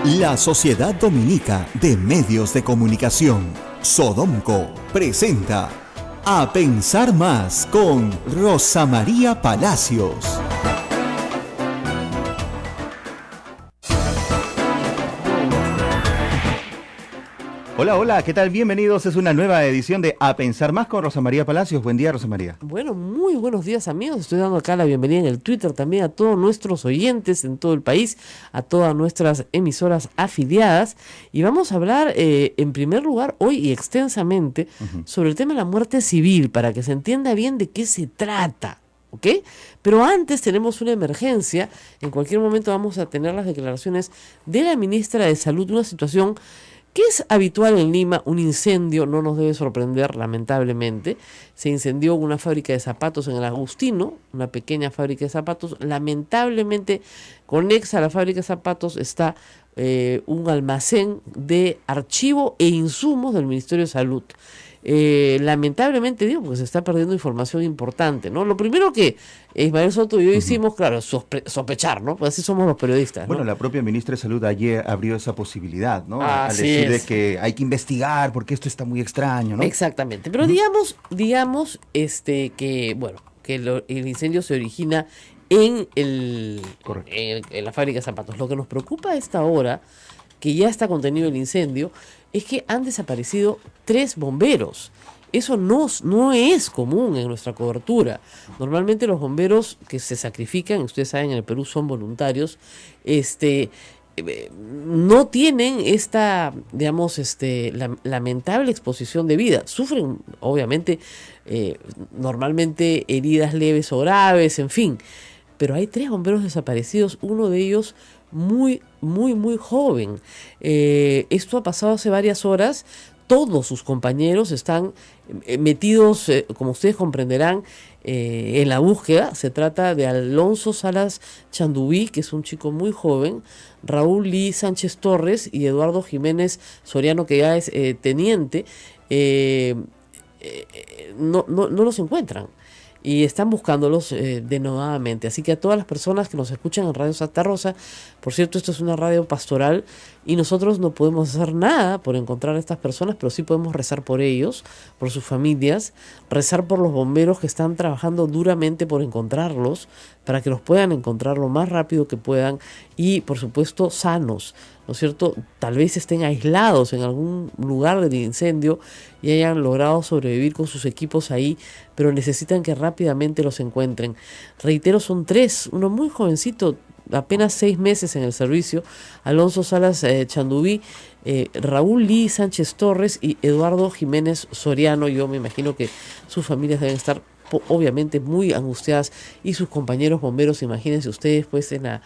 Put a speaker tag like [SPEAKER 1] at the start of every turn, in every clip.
[SPEAKER 1] La Sociedad Dominica de Medios de Comunicación, Sodomco, presenta A Pensar Más con Rosa María Palacios. Hola, hola, ¿qué tal? Bienvenidos, es una nueva edición de A Pensar Más con Rosa María Palacios. Buen día, Rosa María.
[SPEAKER 2] Bueno, muy buenos días, amigos. Estoy dando acá la bienvenida en el Twitter también a todos nuestros oyentes en todo el país, a todas nuestras emisoras afiliadas. Y vamos a hablar, en primer lugar, hoy y extensamente, sobre el tema de la muerte civil, para que se entienda bien de qué se trata. ¿Ok? Pero antes tenemos una emergencia. En cualquier momento vamos a tener las declaraciones de la ministra de Salud, una situación que es habitual en Lima. Un incendio no nos debe sorprender, lamentablemente. Se incendió una fábrica de zapatos en el Agustino, una pequeña fábrica de zapatos. Lamentablemente, conexa a la fábrica de zapatos está un almacén de archivo e insumos del Ministerio de Salud. Lamentablemente digo, porque se está perdiendo información importante, ¿no? Lo primero que Ismael Soto y yo hicimos, claro, sospechar, ¿no? Pues así somos los periodistas, ¿no?
[SPEAKER 1] Bueno, la propia ministra de Salud ayer abrió esa posibilidad, ¿no? Al
[SPEAKER 2] Así
[SPEAKER 1] decir de
[SPEAKER 2] es.
[SPEAKER 1] que hay que investigar porque esto está muy extraño, ¿no?
[SPEAKER 2] Exactamente, pero digamos que, bueno, que el incendio se origina
[SPEAKER 1] Correcto.
[SPEAKER 2] en la fábrica de zapatos. Lo que nos preocupa a esta hora, que ya está contenido el incendio, es que han desaparecido 3 bomberos. Eso no es común en nuestra cobertura. Normalmente los bomberos que se sacrifican, ustedes saben, en el Perú son voluntarios, no tienen esta, digamos, lamentable exposición de vida. Sufren, obviamente, normalmente heridas leves o graves, en fin. Pero hay 3 bomberos desaparecidos, uno de ellos muy joven. Esto ha pasado hace varias horas. Todos sus compañeros están metidos, como ustedes comprenderán, en la búsqueda. Se trata de Alonso Salas Chandubí, que es un chico muy joven, Raúl Lee Sánchez Torres y Eduardo Jiménez Soriano, que ya es teniente. No los encuentran y están buscándolos denodadamente. Así que a todas las personas que nos escuchan en Radio Santa Rosa, por cierto, esto es una radio pastoral y nosotros no podemos hacer nada por encontrar a estas personas, pero sí podemos rezar por ellos, por sus familias, rezar por los bomberos que están trabajando duramente por encontrarlos, para que los puedan encontrar lo más rápido que puedan y, por supuesto, sanos, ¿no es cierto? Tal vez estén aislados en algún lugar del incendio y hayan logrado sobrevivir con sus equipos ahí, pero necesitan que rápidamente los encuentren. Reitero, son 3, uno muy jovencito, apenas 6 meses en el servicio, Alonso Salas Chandubí, Raúl Lee Sánchez Torres y Eduardo Jiménez Soriano. Yo me imagino que sus familias deben estar obviamente muy angustiadas y sus compañeros bomberos, imagínense ustedes, pues en la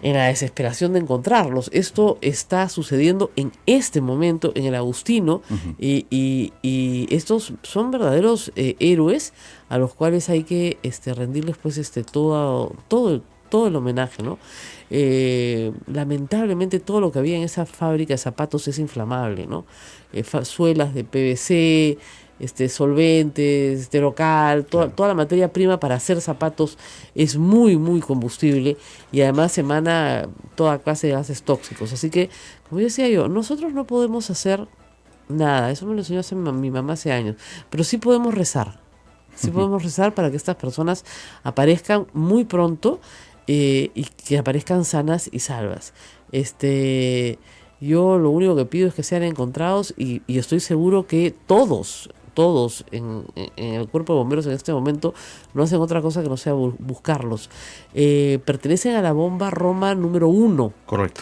[SPEAKER 2] desesperación de encontrarlos. Esto está sucediendo en este momento en el Agustino. Y estos son verdaderos héroes a los cuales hay que rendirles pues todo el homenaje, ¿no? Lamentablemente todo lo que había en esa fábrica de zapatos es inflamable, ¿no? Suelas de PVC, solventes, local, toda la materia prima para hacer zapatos es muy combustible y además emana toda clase de gases tóxicos. Así que, como decía yo, nosotros no podemos hacer nada. Eso me lo enseñó mi mamá hace años, pero sí podemos rezar. Sí podemos rezar para que estas personas aparezcan muy pronto y que aparezcan sanas y salvas. Yo lo único que pido es que sean encontrados y estoy seguro que todos en el cuerpo de bomberos en este momento no hacen otra cosa que no sea buscarlos. Pertenecen a la bomba Roma número 1.
[SPEAKER 1] Correcto.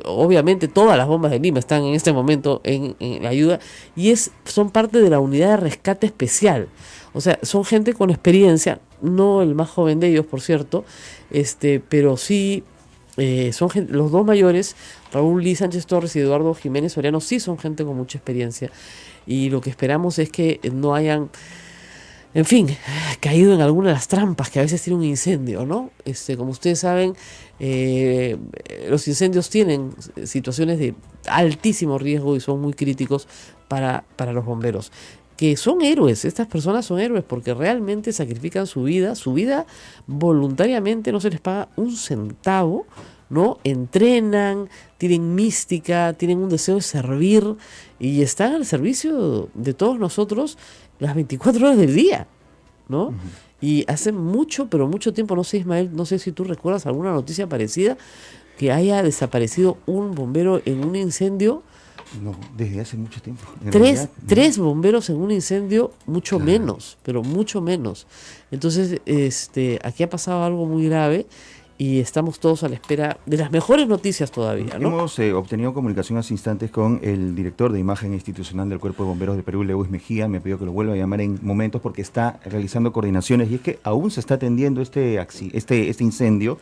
[SPEAKER 2] Obviamente todas las bombas de Lima están en este momento en ayuda y son parte de la unidad de rescate especial. O sea, son gente con experiencia, no el más joven de ellos, por cierto, pero sí son los 2 mayores, Raúl Lee Sánchez Torres y Eduardo Jiménez Soriano, sí son gente con mucha experiencia y lo que esperamos es que no hayan, en fin, caído en alguna de las trampas que a veces tiene un incendio, ¿no? Como ustedes saben, los incendios tienen situaciones de altísimo riesgo y son muy críticos para los bomberos. que son héroes. Estas personas son héroes porque realmente sacrifican su vida voluntariamente, no se les paga un centavo, ¿no? Entrenan, tienen mística, tienen un deseo de servir y están al servicio de todos nosotros las 24 horas del día, ¿no? Uh-huh. Y hace mucho, pero mucho tiempo, no sé, Ismael, no sé si tú recuerdas alguna noticia parecida, que haya desaparecido un bombero en un incendio.
[SPEAKER 3] No, desde hace mucho tiempo.
[SPEAKER 2] Tres bomberos en un incendio, mucho menos, pero mucho menos. Entonces, aquí ha pasado algo muy grave y estamos todos a la espera de las mejores noticias todavía, ¿no?
[SPEAKER 3] Hemos obtenido comunicación hace instantes con el director de imagen institucional del Cuerpo de Bomberos de Perú, Lewis Mejía. Me pidió que lo vuelva a llamar en momentos porque está realizando coordinaciones y es que aún se está atendiendo este incendio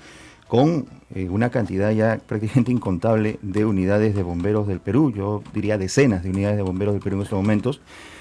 [SPEAKER 3] con una cantidad ya prácticamente incontable de unidades de bomberos del Perú, yo diría decenas de unidades de bomberos del Perú en estos momentos,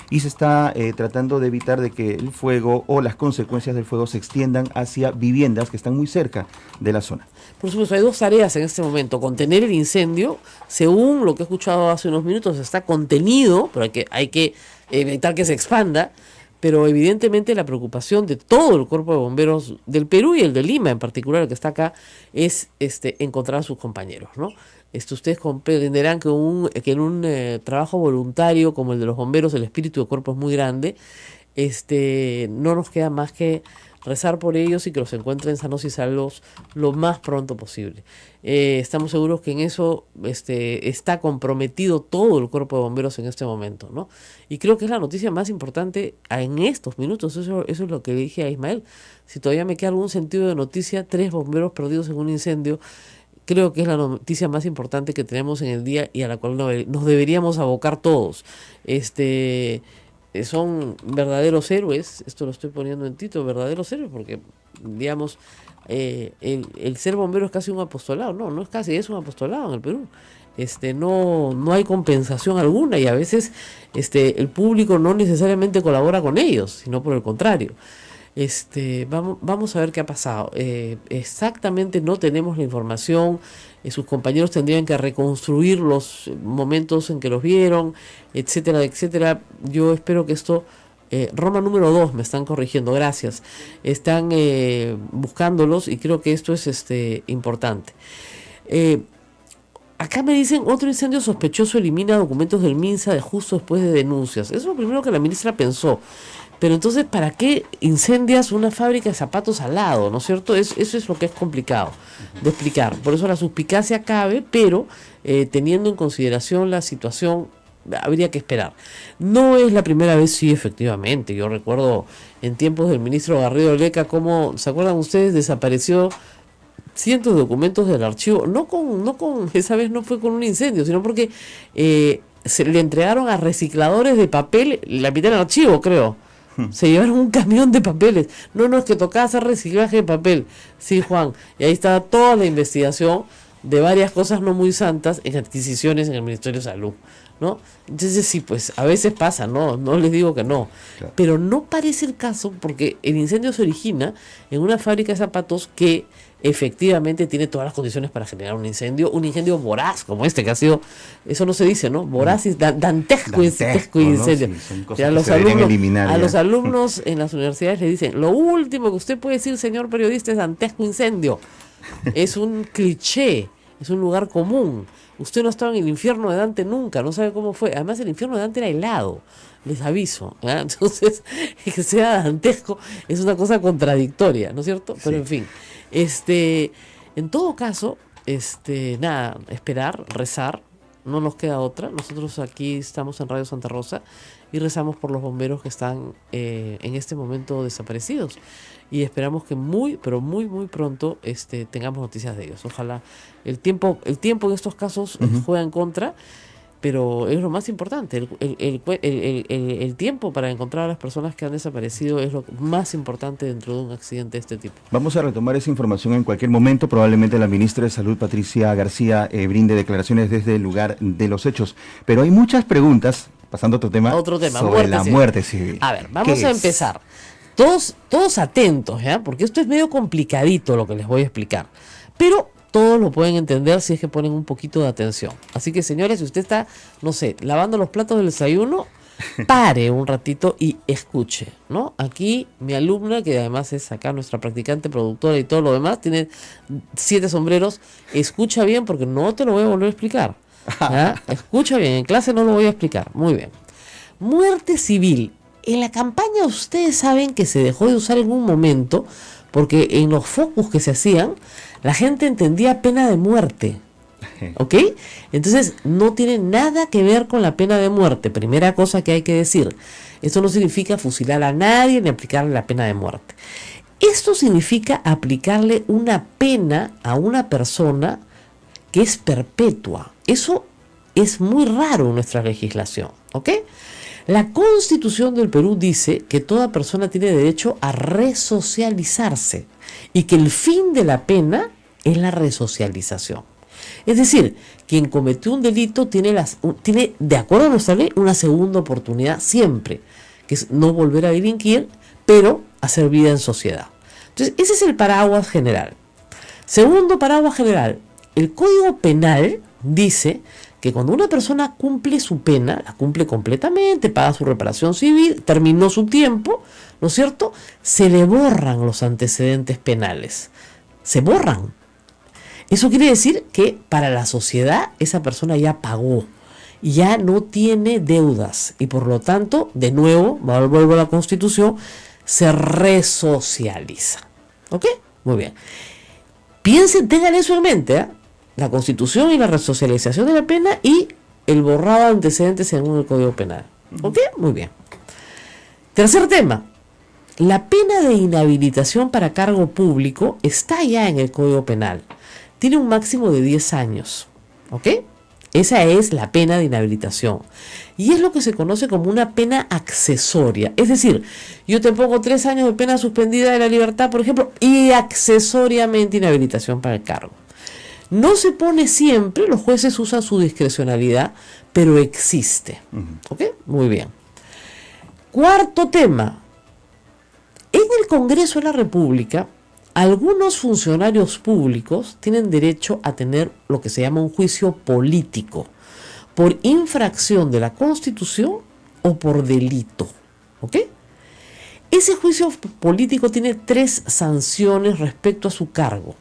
[SPEAKER 3] y se está tratando de evitar de que el fuego o las consecuencias del fuego se extiendan hacia viviendas que están muy cerca de la zona.
[SPEAKER 2] Por supuesto, hay dos tareas en este momento: contener el incendio, según lo que he escuchado hace unos minutos, está contenido, pero hay que evitar que se expanda. Pero evidentemente la preocupación de todo el Cuerpo de Bomberos del Perú y el de Lima en particular, el que está acá, es encontrar a sus compañeros, ¿no? Ustedes comprenderán que en un trabajo voluntario como el de los bomberos, el espíritu del cuerpo es muy grande. No nos queda más que rezar por ellos y que los encuentren sanos y salvos lo más pronto posible. Estamos seguros que en eso está comprometido todo el Cuerpo de Bomberos en este momento, ¿no? Y creo que es la noticia más importante en estos minutos. Eso es lo que le dije a Ismael. Si todavía me queda algún sentido de noticia, 3 bomberos perdidos en un incendio, creo que es la noticia más importante que tenemos en el día y a la cual nos deberíamos abocar todos. Son verdaderos héroes, esto lo estoy poniendo en Tito, verdaderos héroes, porque, digamos, el ser bombero es casi un apostolado. No es casi, es un apostolado en el Perú. No hay compensación alguna y a veces el público no necesariamente colabora con ellos, sino por el contrario. Vamos a ver qué ha pasado. Exactamente no tenemos la información. Sus compañeros tendrían que reconstruir los momentos en que los vieron, etcétera, etcétera. Yo espero que esto... Roma número 2, me están corrigiendo, gracias. Están buscándolos y creo que esto es importante. Acá me dicen, otro incendio sospechoso elimina documentos del MINSA de justo después de denuncias. Eso es lo primero que la ministra pensó. Pero entonces, ¿para qué incendias una fábrica de zapatos al lado? ¿No es cierto? Eso es lo que es complicado de explicar. Por eso la suspicacia cabe, pero teniendo en consideración la situación, habría que esperar. No es la primera vez, sí, efectivamente. Yo recuerdo en tiempos del ministro Garrido Leca cómo, ¿se acuerdan ustedes? Desapareció cientos de documentos del archivo. Esa vez no fue con un incendio, sino porque se le entregaron a recicladores de papel la mitad del archivo, creo. Se llevaron un camión de papeles. No, es que tocaba hacer reciclaje de papel. Sí, Juan. Y ahí estaba toda la investigación de varias cosas no muy santas en adquisiciones en el Ministerio de Salud, ¿no? Entonces sí, pues a veces pasa, no les digo que no. Claro. Pero no parece el caso porque el incendio se origina en una fábrica de zapatos que efectivamente tiene todas las condiciones para generar un incendio voraz como este que ha sido, eso no se dice, ¿no? Voraz y dantesco incendio. ¿No? Sí, o sea, a los alumnos en las universidades le dicen, lo último que usted puede decir, señor periodista, es dantesco incendio. Es un cliché, es un lugar común. Usted no ha estado en el infierno de Dante nunca, no sabe cómo fue. Además, el infierno de Dante era helado, les aviso, ¿eh? Entonces, que sea dantesco es una cosa contradictoria, ¿no es cierto? Pero en fin, en todo caso, nada, esperar, rezar, no nos queda otra. Nosotros aquí estamos en Radio Santa Rosa y rezamos por los bomberos que están en este momento desaparecidos. Y esperamos que muy, pero muy, muy pronto tengamos noticias de ellos. Ojalá el tiempo en estos casos juega en contra, pero es lo más importante. El tiempo para encontrar a las personas que han desaparecido es lo más importante dentro de un accidente de este tipo.
[SPEAKER 3] Vamos a retomar esa información en cualquier momento. Probablemente la ministra de Salud, Patricia García, brinde declaraciones desde el lugar de los hechos. Pero hay muchas preguntas, pasando a otro tema, sobre la muerte civil.
[SPEAKER 2] A ver, vamos a empezar. Todos atentos, ¿ya? Porque esto es medio complicadito lo que les voy a explicar. Pero todos lo pueden entender si es que ponen un poquito de atención. Así que, señores, si usted está, no sé, lavando los platos del desayuno, pare un ratito y escuche, ¿no? Aquí mi alumna, que además es acá nuestra practicante, productora y todo lo demás, tiene 7 sombreros, escucha bien porque no te lo voy a volver a explicar. ¿Ya? Escucha bien, en clase no lo voy a explicar. Muy bien. Muerte civil. En la campaña ustedes saben que se dejó de usar en un momento porque en los focus que se hacían, la gente entendía pena de muerte. ¿Ok? Entonces no tiene nada que ver con la pena de muerte. Primera cosa que hay que decir. Esto no significa fusilar a nadie ni aplicarle la pena de muerte. Esto significa aplicarle una pena a una persona que es perpetua. Eso es muy raro en nuestra legislación. ¿Ok? La Constitución del Perú dice que toda persona tiene derecho a resocializarse y que el fin de la pena es la resocialización. Es decir, quien cometió un delito tiene, de acuerdo a nuestra ley, una segunda oportunidad siempre, que es no volver a delinquir, pero hacer vida en sociedad. Entonces, ese es el paraguas general. Segundo paraguas general, el Código Penal dice que cuando una persona cumple su pena, la cumple completamente, paga su reparación civil, terminó su tiempo, ¿no es cierto?, se le borran los antecedentes penales. Se borran. Eso quiere decir que para la sociedad esa persona ya pagó, ya no tiene deudas y por lo tanto, de nuevo, vuelvo a la Constitución, se resocializa. ¿Ok? Muy bien. Piensen, tengan eso en mente, ¿eh? La Constitución y la resocialización de la pena y el borrado de antecedentes según el Código Penal. ¿Ok? Muy bien. Tercer tema. La pena de inhabilitación para cargo público está ya en el Código Penal. Tiene un máximo de 10 años. ¿Ok? Esa es la pena de inhabilitación. Y es lo que se conoce como una pena accesoria. Es decir, yo te pongo 3 años de pena suspendida de la libertad, por ejemplo, y accesoriamente inhabilitación para el cargo. No se pone siempre, los jueces usan su discrecionalidad, pero existe. ¿Ok? Muy bien. Cuarto tema. En el Congreso de la República, algunos funcionarios públicos tienen derecho a tener lo que se llama un juicio político por infracción de la Constitución o por delito. ¿Ok? Ese juicio político tiene 3 sanciones respecto a su cargo: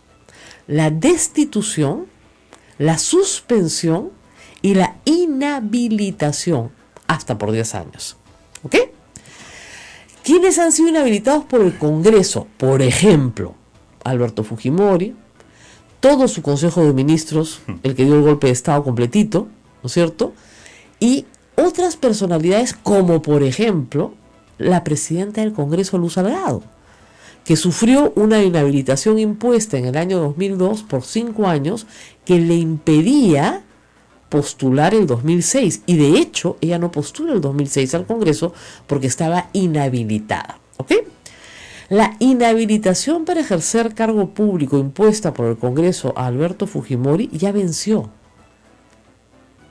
[SPEAKER 2] la destitución, la suspensión y la inhabilitación hasta por 10 años. ¿Ok? ¿Quiénes han sido inhabilitados por el Congreso? Por ejemplo, Alberto Fujimori, todo su Consejo de Ministros, el que dio el golpe de Estado completito, ¿no es cierto? Y otras personalidades como, por ejemplo, la presidenta del Congreso, Luz Salgado, que sufrió una inhabilitación impuesta en el año 2002 por 5 años que le impedía postular el 2006. Y de hecho, ella no postula el 2006 al Congreso porque estaba inhabilitada. ¿Ok? La inhabilitación para ejercer cargo público impuesta por el Congreso a Alberto Fujimori ya venció.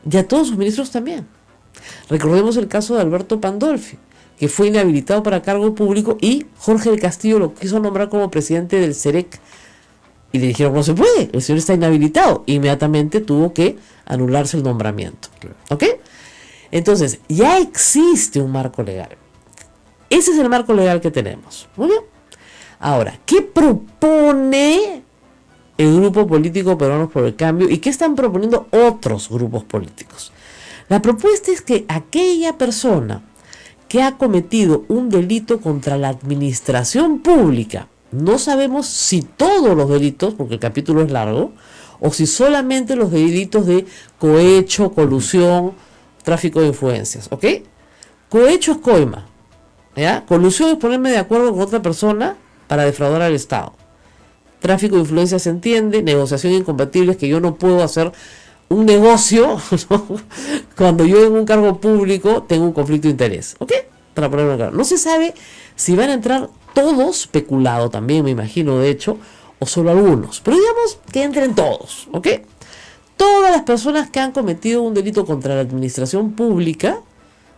[SPEAKER 2] Ya todos sus ministros también. Recordemos el caso de Alberto Pandolfi, que fue inhabilitado para cargo público y Jorge del Castillo lo quiso nombrar como presidente del CEREC. Y le dijeron, no se puede, el señor está inhabilitado. Inmediatamente tuvo que anularse el nombramiento. Claro. ¿Ok? Entonces, ya existe un marco legal. Ese es el marco legal que tenemos. Muy bien. Ahora, ¿qué propone el Grupo Político Peruanos por el Cambio y qué están proponiendo otros grupos políticos? La propuesta es que aquella persona que ha cometido un delito contra la administración pública, no sabemos si todos los delitos, porque el capítulo es largo, o si solamente los delitos de cohecho, colusión, tráfico de influencias, ¿ok? Cohecho es coima, ¿ya? Colusión es ponerme de acuerdo con otra persona para defraudar al Estado. Tráfico de influencias se entiende, negociación incompatible es que yo no puedo hacer un negocio, ¿no? Cuando yo en un cargo público tengo un conflicto de interés, ¿ok? Para ponerlo claro. No se sabe si van a entrar todos, peculado también me imagino de hecho, o solo algunos, pero digamos que entren todos, ¿ok? Todas las personas que han cometido un delito contra la administración pública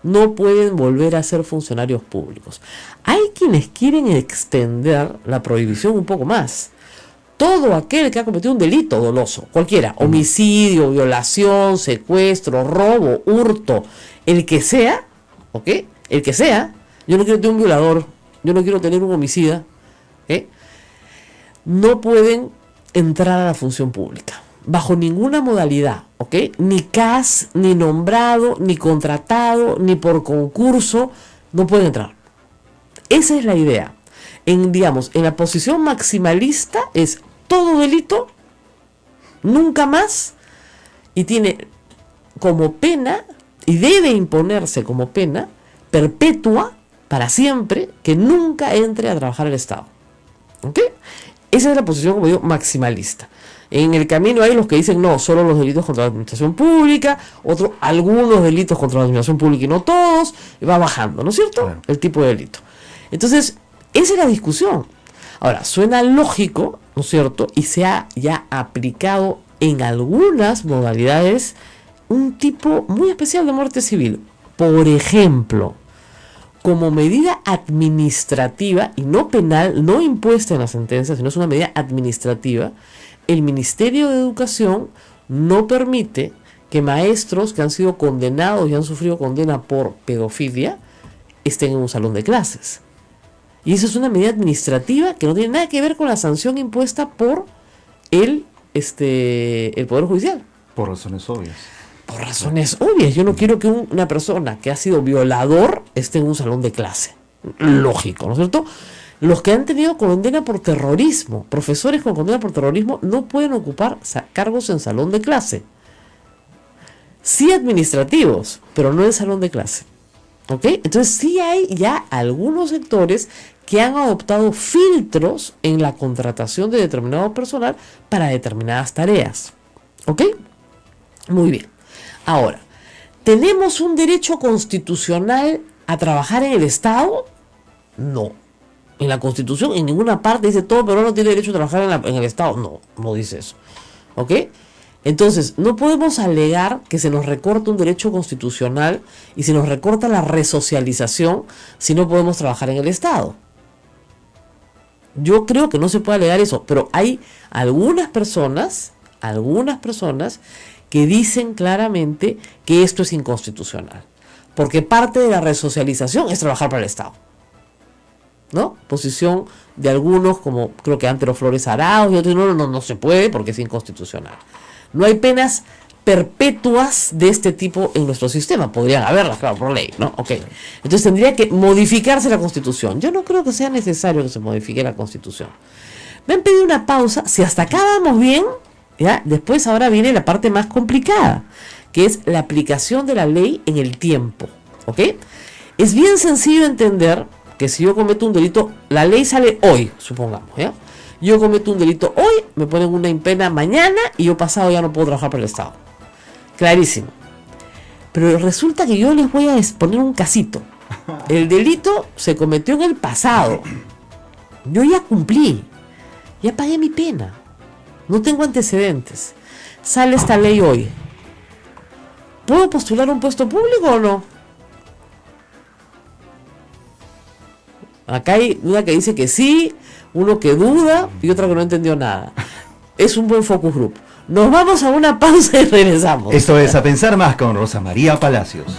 [SPEAKER 2] no pueden volver a ser funcionarios públicos. Hay quienes quieren extender la prohibición un poco más. Todo aquel que ha cometido un delito doloso, cualquiera, homicidio, violación, secuestro, robo, hurto, el que sea, ¿ok? El que sea, yo no quiero tener un violador, yo no quiero tener un homicida, ¿ok? No pueden entrar a la función pública, bajo ninguna modalidad, ¿ok? Ni CAS, ni nombrado, ni contratado, ni por concurso, no pueden entrar. Esa es la idea. Digamos, en la posición maximalista es todo delito, nunca más, y tiene como pena, y debe imponerse como pena, perpetua, para siempre, que nunca entre a trabajar el Estado. ¿Ok? Esa es la posición, como digo, maximalista. En el camino hay los que dicen, no, solo los delitos contra la administración pública, otros, algunos delitos contra la administración pública y no todos, y va bajando, ¿no es cierto? Claro. El tipo de delito. Entonces, esa es la discusión. Ahora, suena lógico, ¿no es cierto? Y se ha ya aplicado en algunas modalidades un tipo muy especial de muerte civil. Por ejemplo, como medida administrativa y no penal, no impuesta en la sentencia, sino es una medida administrativa, el Ministerio de Educación no permite que maestros que han sido condenados y han sufrido condena por pedofilia estén en un salón de clases. Y esa es una medida administrativa que no tiene nada que ver con la sanción impuesta por el Poder Judicial.
[SPEAKER 3] Por razones obvias.
[SPEAKER 2] Por razones obvias. Yo no quiero que una persona que ha sido violador esté en un salón de clase. Lógico, ¿no es cierto? Los que han tenido condena por terrorismo, profesores con condena por terrorismo, no pueden ocupar cargos en salón de clase. Sí administrativos, pero no en salón de clase. ¿Ok? Entonces sí hay ya algunos sectores que han adoptado filtros en la contratación de determinado personal para determinadas tareas. ¿Ok? Muy bien. Ahora, ¿tenemos un derecho constitucional a trabajar en el Estado? No. En la Constitución, en ninguna parte dice todo peruano tiene derecho a trabajar en el Estado. No, no dice eso. ¿Ok? Entonces, no podemos alegar que se nos recorta un derecho constitucional y se nos recorta la resocialización si no podemos trabajar en el Estado. Yo creo que no se puede alegar eso, pero hay algunas personas que dicen claramente que esto es inconstitucional, porque parte de la resocialización es trabajar para el Estado, ¿no? Posición de algunos, como creo que Antero Flores Arauz y otros, no se puede porque es inconstitucional. No hay penas perpetuas de este tipo en nuestro sistema. Podrían haberlas, claro, por ley, ¿no? Ok. Entonces tendría que modificarse la Constitución. Yo no creo que sea necesario que se modifique la Constitución. Me han pedido una pausa. Si hasta acá vamos bien, ¿ya? Después ahora viene la parte más complicada, que es la aplicación de la ley en el tiempo. ¿Ok? Es bien sencillo entender que si yo cometo un delito, la ley sale hoy, supongamos, ¿ya? Yo cometo un delito hoy, me ponen una impena mañana y yo pasado ya no puedo trabajar para el Estado. Clarísimo. Pero resulta que yo les voy a poner un casito. El delito se cometió en el pasado. Yo ya cumplí. Ya pagué mi pena. No tengo antecedentes. Sale esta ley hoy. ¿Puedo postular un puesto público o no? Acá hay una que dice que sí, uno que duda y otra que no entendió nada. Es un buen focus group. Nos vamos a una pausa y regresamos.
[SPEAKER 3] Esto es A Pensar Más con Rosa María Palacios.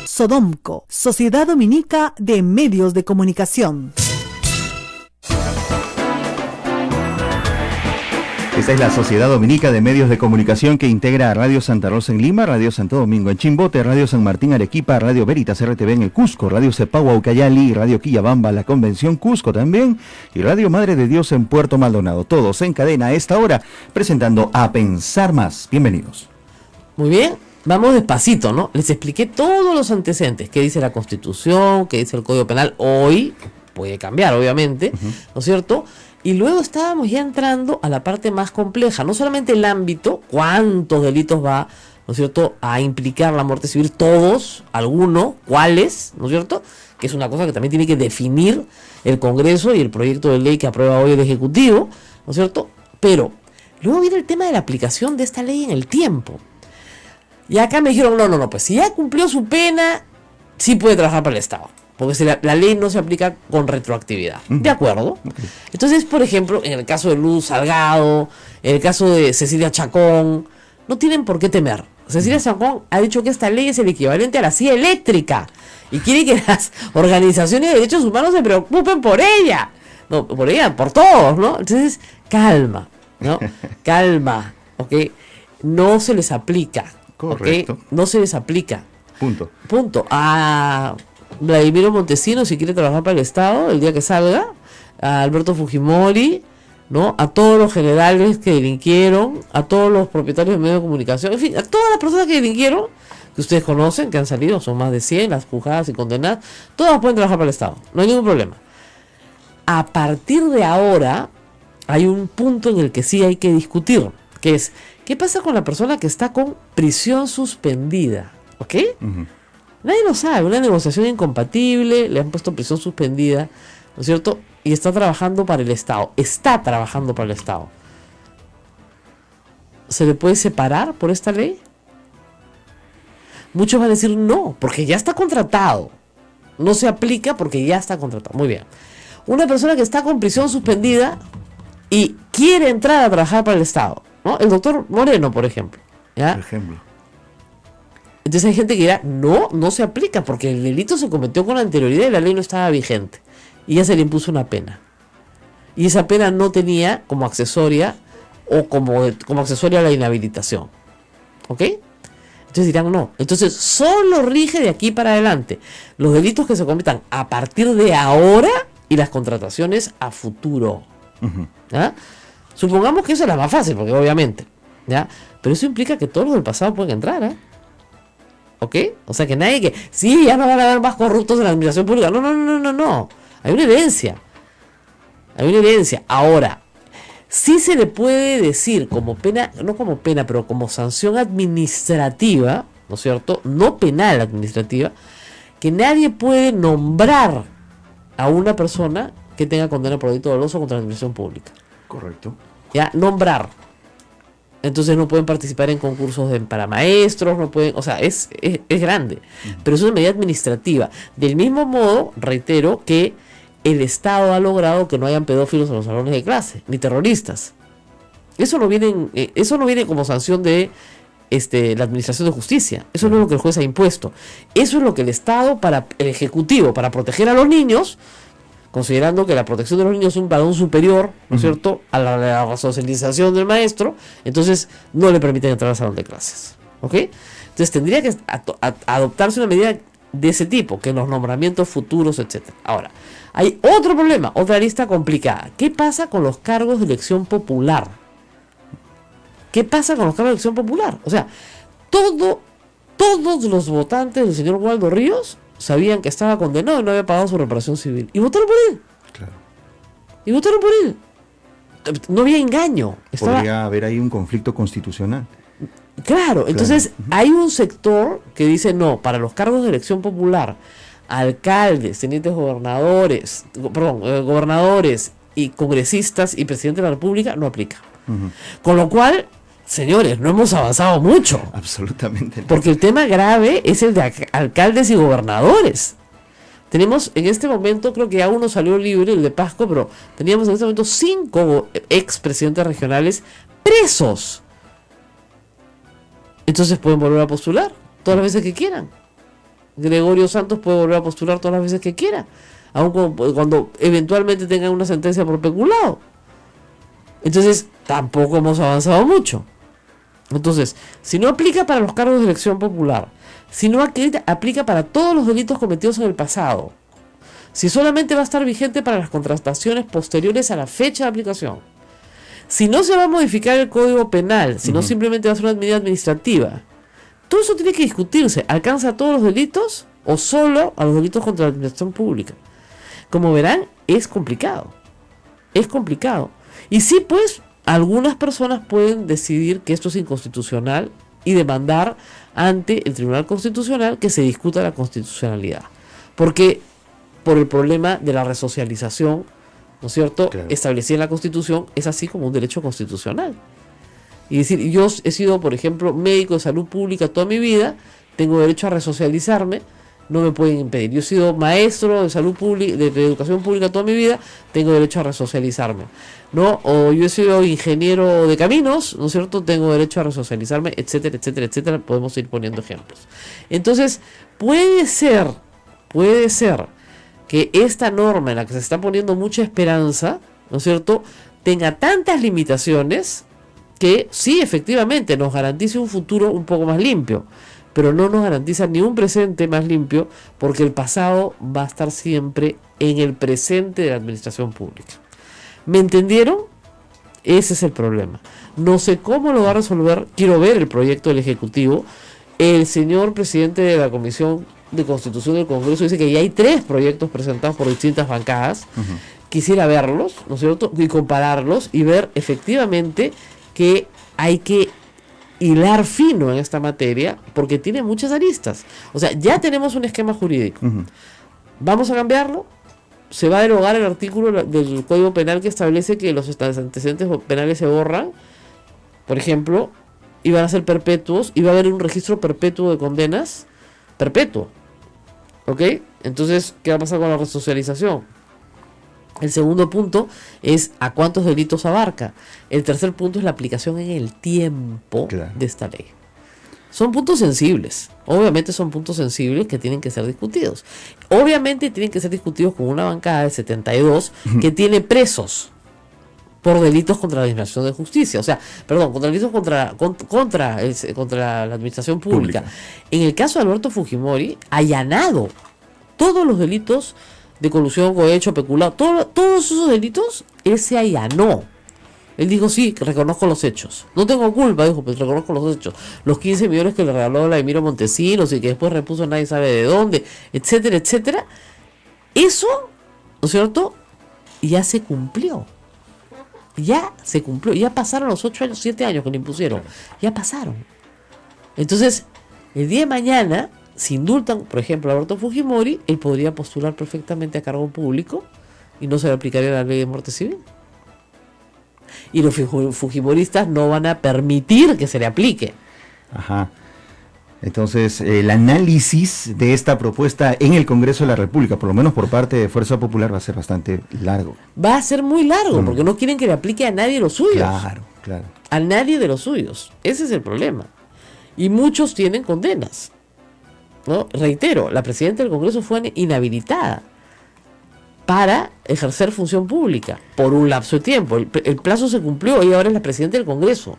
[SPEAKER 4] Sodomco, Sociedad Dominica de Medios de Comunicación.
[SPEAKER 3] Esta es la Sociedad Dominica de Medios de Comunicación que integra a Radio Santa Rosa en Lima, Radio Santo Domingo en Chimbote, Radio San Martín Arequipa, Radio Veritas RTV en el Cusco, Radio Cepagua Ucayali, Radio Quillabamba La Convención Cusco también y Radio Madre de Dios en Puerto Maldonado. Todos en cadena a esta hora presentando A Pensar Más. Bienvenidos.
[SPEAKER 2] Muy bien, vamos despacito, ¿no? Les expliqué todos los antecedentes, qué dice la Constitución, qué dice el Código Penal. Hoy puede cambiar, obviamente, ¿no es cierto? Y luego estábamos ya entrando a la parte más compleja, no solamente el ámbito, cuántos delitos va, ¿no es cierto?, a implicar la muerte civil, todos, algunos, cuáles, ¿no es cierto?, que es una cosa que también tiene que definir el Congreso y el proyecto de ley que aprueba hoy el Ejecutivo, ¿no es cierto?, pero luego viene el tema de la aplicación de esta ley en el tiempo. Y acá me dijeron, no, pues si ya cumplió su pena, sí puede trabajar para el Estado. Porque si la ley no se aplica con retroactividad. ¿De acuerdo? Okay. Entonces, por ejemplo, en el caso de Luz Salgado, en el caso de Cecilia Chacón, no tienen por qué temer. Cecilia Zancón ha dicho que esta ley es el equivalente a la silla eléctrica y quiere que las organizaciones de derechos humanos se preocupen por ella. No, por ella, por todos, ¿no? Entonces, calma, ¿no? Calma, ¿ok? No se les aplica.
[SPEAKER 3] Correcto.
[SPEAKER 2] ¿Ok? No se les aplica.
[SPEAKER 3] Punto.
[SPEAKER 2] A Vladimiro Montesinos, si quiere trabajar para el Estado, el día que salga. A Alberto Fujimori, ¿no? A todos los generales que delinquieron, a todos los propietarios de medios de comunicación, en fin, a todas las personas que delinquieron, que ustedes conocen, que han salido, son más de 100, las juzgadas y condenadas, todas pueden trabajar para el Estado, no hay ningún problema. A partir de ahora, hay un punto en el que sí hay que discutir, que es, ¿qué pasa con la persona que está con prisión suspendida? ¿Ok? Nadie lo sabe, una negociación incompatible, le han puesto prisión suspendida, ¿no es cierto? Y está trabajando para el Estado, ¿Se le puede separar por esta ley? Muchos van a decir no, porque ya está contratado. No se aplica porque ya está contratado. Muy bien. Una persona que está con prisión suspendida y quiere entrar a trabajar para el Estado, ¿no? El doctor Moreno, por ejemplo, ¿ya?
[SPEAKER 3] Por ejemplo.
[SPEAKER 2] Entonces hay gente que dirá, no se aplica porque el delito se cometió con anterioridad y la ley no estaba vigente. Y ya se le impuso una pena. Y esa pena no tenía como accesoria o como accesoria a la inhabilitación. ¿Ok? Entonces dirán no. Entonces solo rige de aquí para adelante los delitos que se cometan a partir de ahora y las contrataciones a futuro. ¿Ya? Supongamos que eso es la más fácil, porque obviamente, ¿ya? Pero eso implica que todos los del pasado pueden entrar, ¿eh? ¿Ok? O sea que nadie que... Sí, ya no van a haber más corruptos en la administración pública. No. Hay una herencia. Ahora, sí se le puede decir como pena, no como pena, pero como sanción administrativa, ¿no es cierto? No penal, administrativa, que nadie puede nombrar a una persona que tenga condena por delito doloso contra la administración pública.
[SPEAKER 3] Correcto.
[SPEAKER 2] Ya, nombrar. Entonces no pueden participar en concursos para maestros, no pueden, o sea, es grande, pero es una medida administrativa. Del mismo modo, reitero que el Estado ha logrado que no hayan pedófilos en los salones de clase, ni terroristas. Eso no viene como sanción de la administración de justicia. Eso no es lo que el juez ha impuesto. Eso es lo que el Estado, el Ejecutivo, para proteger a los niños, considerando que la protección de los niños es un valor superior, ¿no es cierto?, a la socialización del maestro, entonces no le permiten entrar al salón de clases. ¿Ok? Entonces tendría que adoptarse una medida de ese tipo, que los nombramientos futuros, etcétera. Ahora, hay otro problema, otra lista complicada. ¿Qué pasa con los cargos de elección popular? O sea, todos los votantes del señor Waldo Ríos sabían que estaba condenado y no había pagado su reparación civil. Y votaron por él.
[SPEAKER 3] Claro.
[SPEAKER 2] No había engaño.
[SPEAKER 3] Podría haber ahí un conflicto constitucional.
[SPEAKER 2] Claro, entonces hay un sector que dice no, para los cargos de elección popular, alcaldes, tenientes gobernadores y congresistas y presidente de la República no aplica. Con lo cual, señores, no hemos avanzado mucho.
[SPEAKER 3] Absolutamente no.
[SPEAKER 2] Porque el tema grave es el de alcaldes y gobernadores. Tenemos en este momento, creo que ya uno salió libre, el de Pasco, pero teníamos en este momento 5 expresidentes regionales presos. Entonces pueden volver a postular todas las veces que quieran. Gregorio Santos puede volver a postular todas las veces que quiera, aun cuando eventualmente tengan una sentencia por peculado. Entonces tampoco hemos avanzado mucho. Entonces, si no aplica para los cargos de elección popular, si no aplica para todos los delitos cometidos en el pasado, si solamente va a estar vigente para las contrataciones posteriores a la fecha de aplicación, si no se va a modificar el Código Penal, si no simplemente va a ser una medida administrativa, todo eso tiene que discutirse. ¿Alcanza a todos los delitos o solo a los delitos contra la administración pública? Como verán, es complicado. Y sí, pues, algunas personas pueden decidir que esto es inconstitucional y demandar ante el Tribunal Constitucional que se discuta la constitucionalidad. Porque por el problema de la resocialización, ¿no es cierto?,
[SPEAKER 3] claro,
[SPEAKER 2] establecida en la Constitución, es así como un derecho constitucional. Y decir, yo he sido, por ejemplo, médico de salud pública toda mi vida, tengo derecho a resocializarme, no me pueden impedir. Yo he sido maestro de salud pública, de educación pública toda mi vida, tengo derecho a resocializarme, ¿no? O yo he sido ingeniero de caminos, ¿no es cierto? Tengo derecho a resocializarme, etcétera, etcétera, etcétera. Podemos ir poniendo ejemplos. Entonces, puede ser que esta norma en la que se está poniendo mucha esperanza, ¿no es cierto?, tenga tantas limitaciones que sí, efectivamente, nos garantice un futuro un poco más limpio, pero no nos garantiza ni un presente más limpio, porque el pasado va a estar siempre en el presente de la administración pública. ¿Me entendieron? Ese es el problema. No sé cómo lo va a resolver, quiero ver el proyecto del Ejecutivo. El señor presidente de la Comisión de Constitución del Congreso dice que ya hay 3 proyectos presentados por distintas bancadas. Quisiera verlos, ¿no es cierto?, y compararlos y ver efectivamente que hay que hilar fino en esta materia, porque tiene muchas aristas. O sea, ya tenemos un esquema jurídico. Vamos a cambiarlo. Se va a derogar el artículo del Código Penal que establece que los antecedentes penales se borran, por ejemplo, y van a ser perpetuos, y va a haber un registro perpetuo de condenas, perpetuo. ¿Ok? Entonces, ¿qué va a pasar con la resocialización? El segundo punto es a cuántos delitos abarca. El tercer punto es la aplicación en el tiempo de esta ley. Son puntos sensibles. Obviamente son puntos sensibles que tienen que ser discutidos. Obviamente tienen que ser discutidos con una bancada de 72 que tiene presos por delitos contra la administración de justicia. O sea, perdón, contra delitos contra la administración pública. En el caso de Alberto Fujimori, allanado todos los delitos de colusión, cohecho, peculado, todos esos delitos, él se allanó. Él dijo, sí, reconozco los hechos. No tengo culpa, dijo, pues reconozco los hechos. Los 15 millones que le regaló Vladimiro Montesinos y que después repuso nadie sabe de dónde, etcétera, etcétera. Eso, ¿no es cierto?, ya se cumplió. Ya se cumplió. Ya pasaron los 8 años, 7 años que le impusieron. Ya pasaron. Entonces, el día de mañana, si indultan, por ejemplo, a Alberto Fujimori, él podría postular perfectamente a cargo público y no se le aplicaría la ley de muerte civil. Y los fujimoristas no van a permitir que se le aplique.
[SPEAKER 3] Ajá. Entonces, el análisis de esta propuesta en el Congreso de la República, por lo menos por parte de Fuerza Popular, va a ser bastante largo.
[SPEAKER 2] Va a ser muy largo, porque no quieren que le aplique a nadie los suyos.
[SPEAKER 3] Claro.
[SPEAKER 2] A nadie de los suyos. Ese es el problema. Y muchos tienen condenas, ¿no? Reitero, la presidenta del Congreso fue inhabilitada para ejercer función pública por un lapso de tiempo. El plazo se cumplió y ahora es la presidenta del Congreso.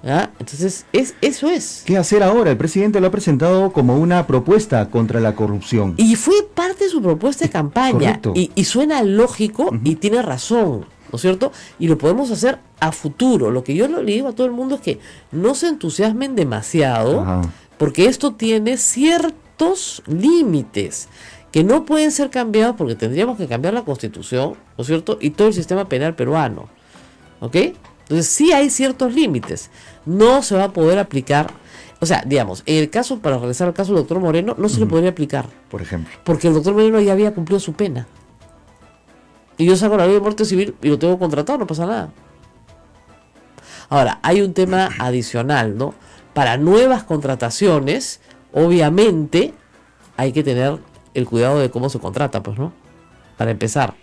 [SPEAKER 2] ¿Ah? Entonces, eso es.
[SPEAKER 3] ¿Qué hacer ahora? El presidente lo ha presentado como una propuesta contra la corrupción.
[SPEAKER 2] Y fue parte de su propuesta de campaña. Y suena lógico y tiene razón, ¿no es cierto? Y lo podemos hacer a futuro. Lo que yo le digo a todo el mundo es que no se entusiasmen demasiado, porque esto tiene ciertos límites que no pueden ser cambiados, porque tendríamos que cambiar la Constitución, ¿no es cierto? Y todo el sistema penal peruano, ¿ok? Entonces sí hay ciertos límites. No se va a poder aplicar, o sea, digamos, en el caso, para regresar al caso del doctor Moreno, no se le podría aplicar.
[SPEAKER 3] Por ejemplo.
[SPEAKER 2] Porque el doctor Moreno ya había cumplido su pena. Y yo saco la ley de muerte civil y lo tengo contratado, no pasa nada. Ahora, hay un tema adicional, ¿no? Para nuevas contrataciones, obviamente, hay que tener el cuidado de cómo se contrata, pues, ¿no? Para empezar.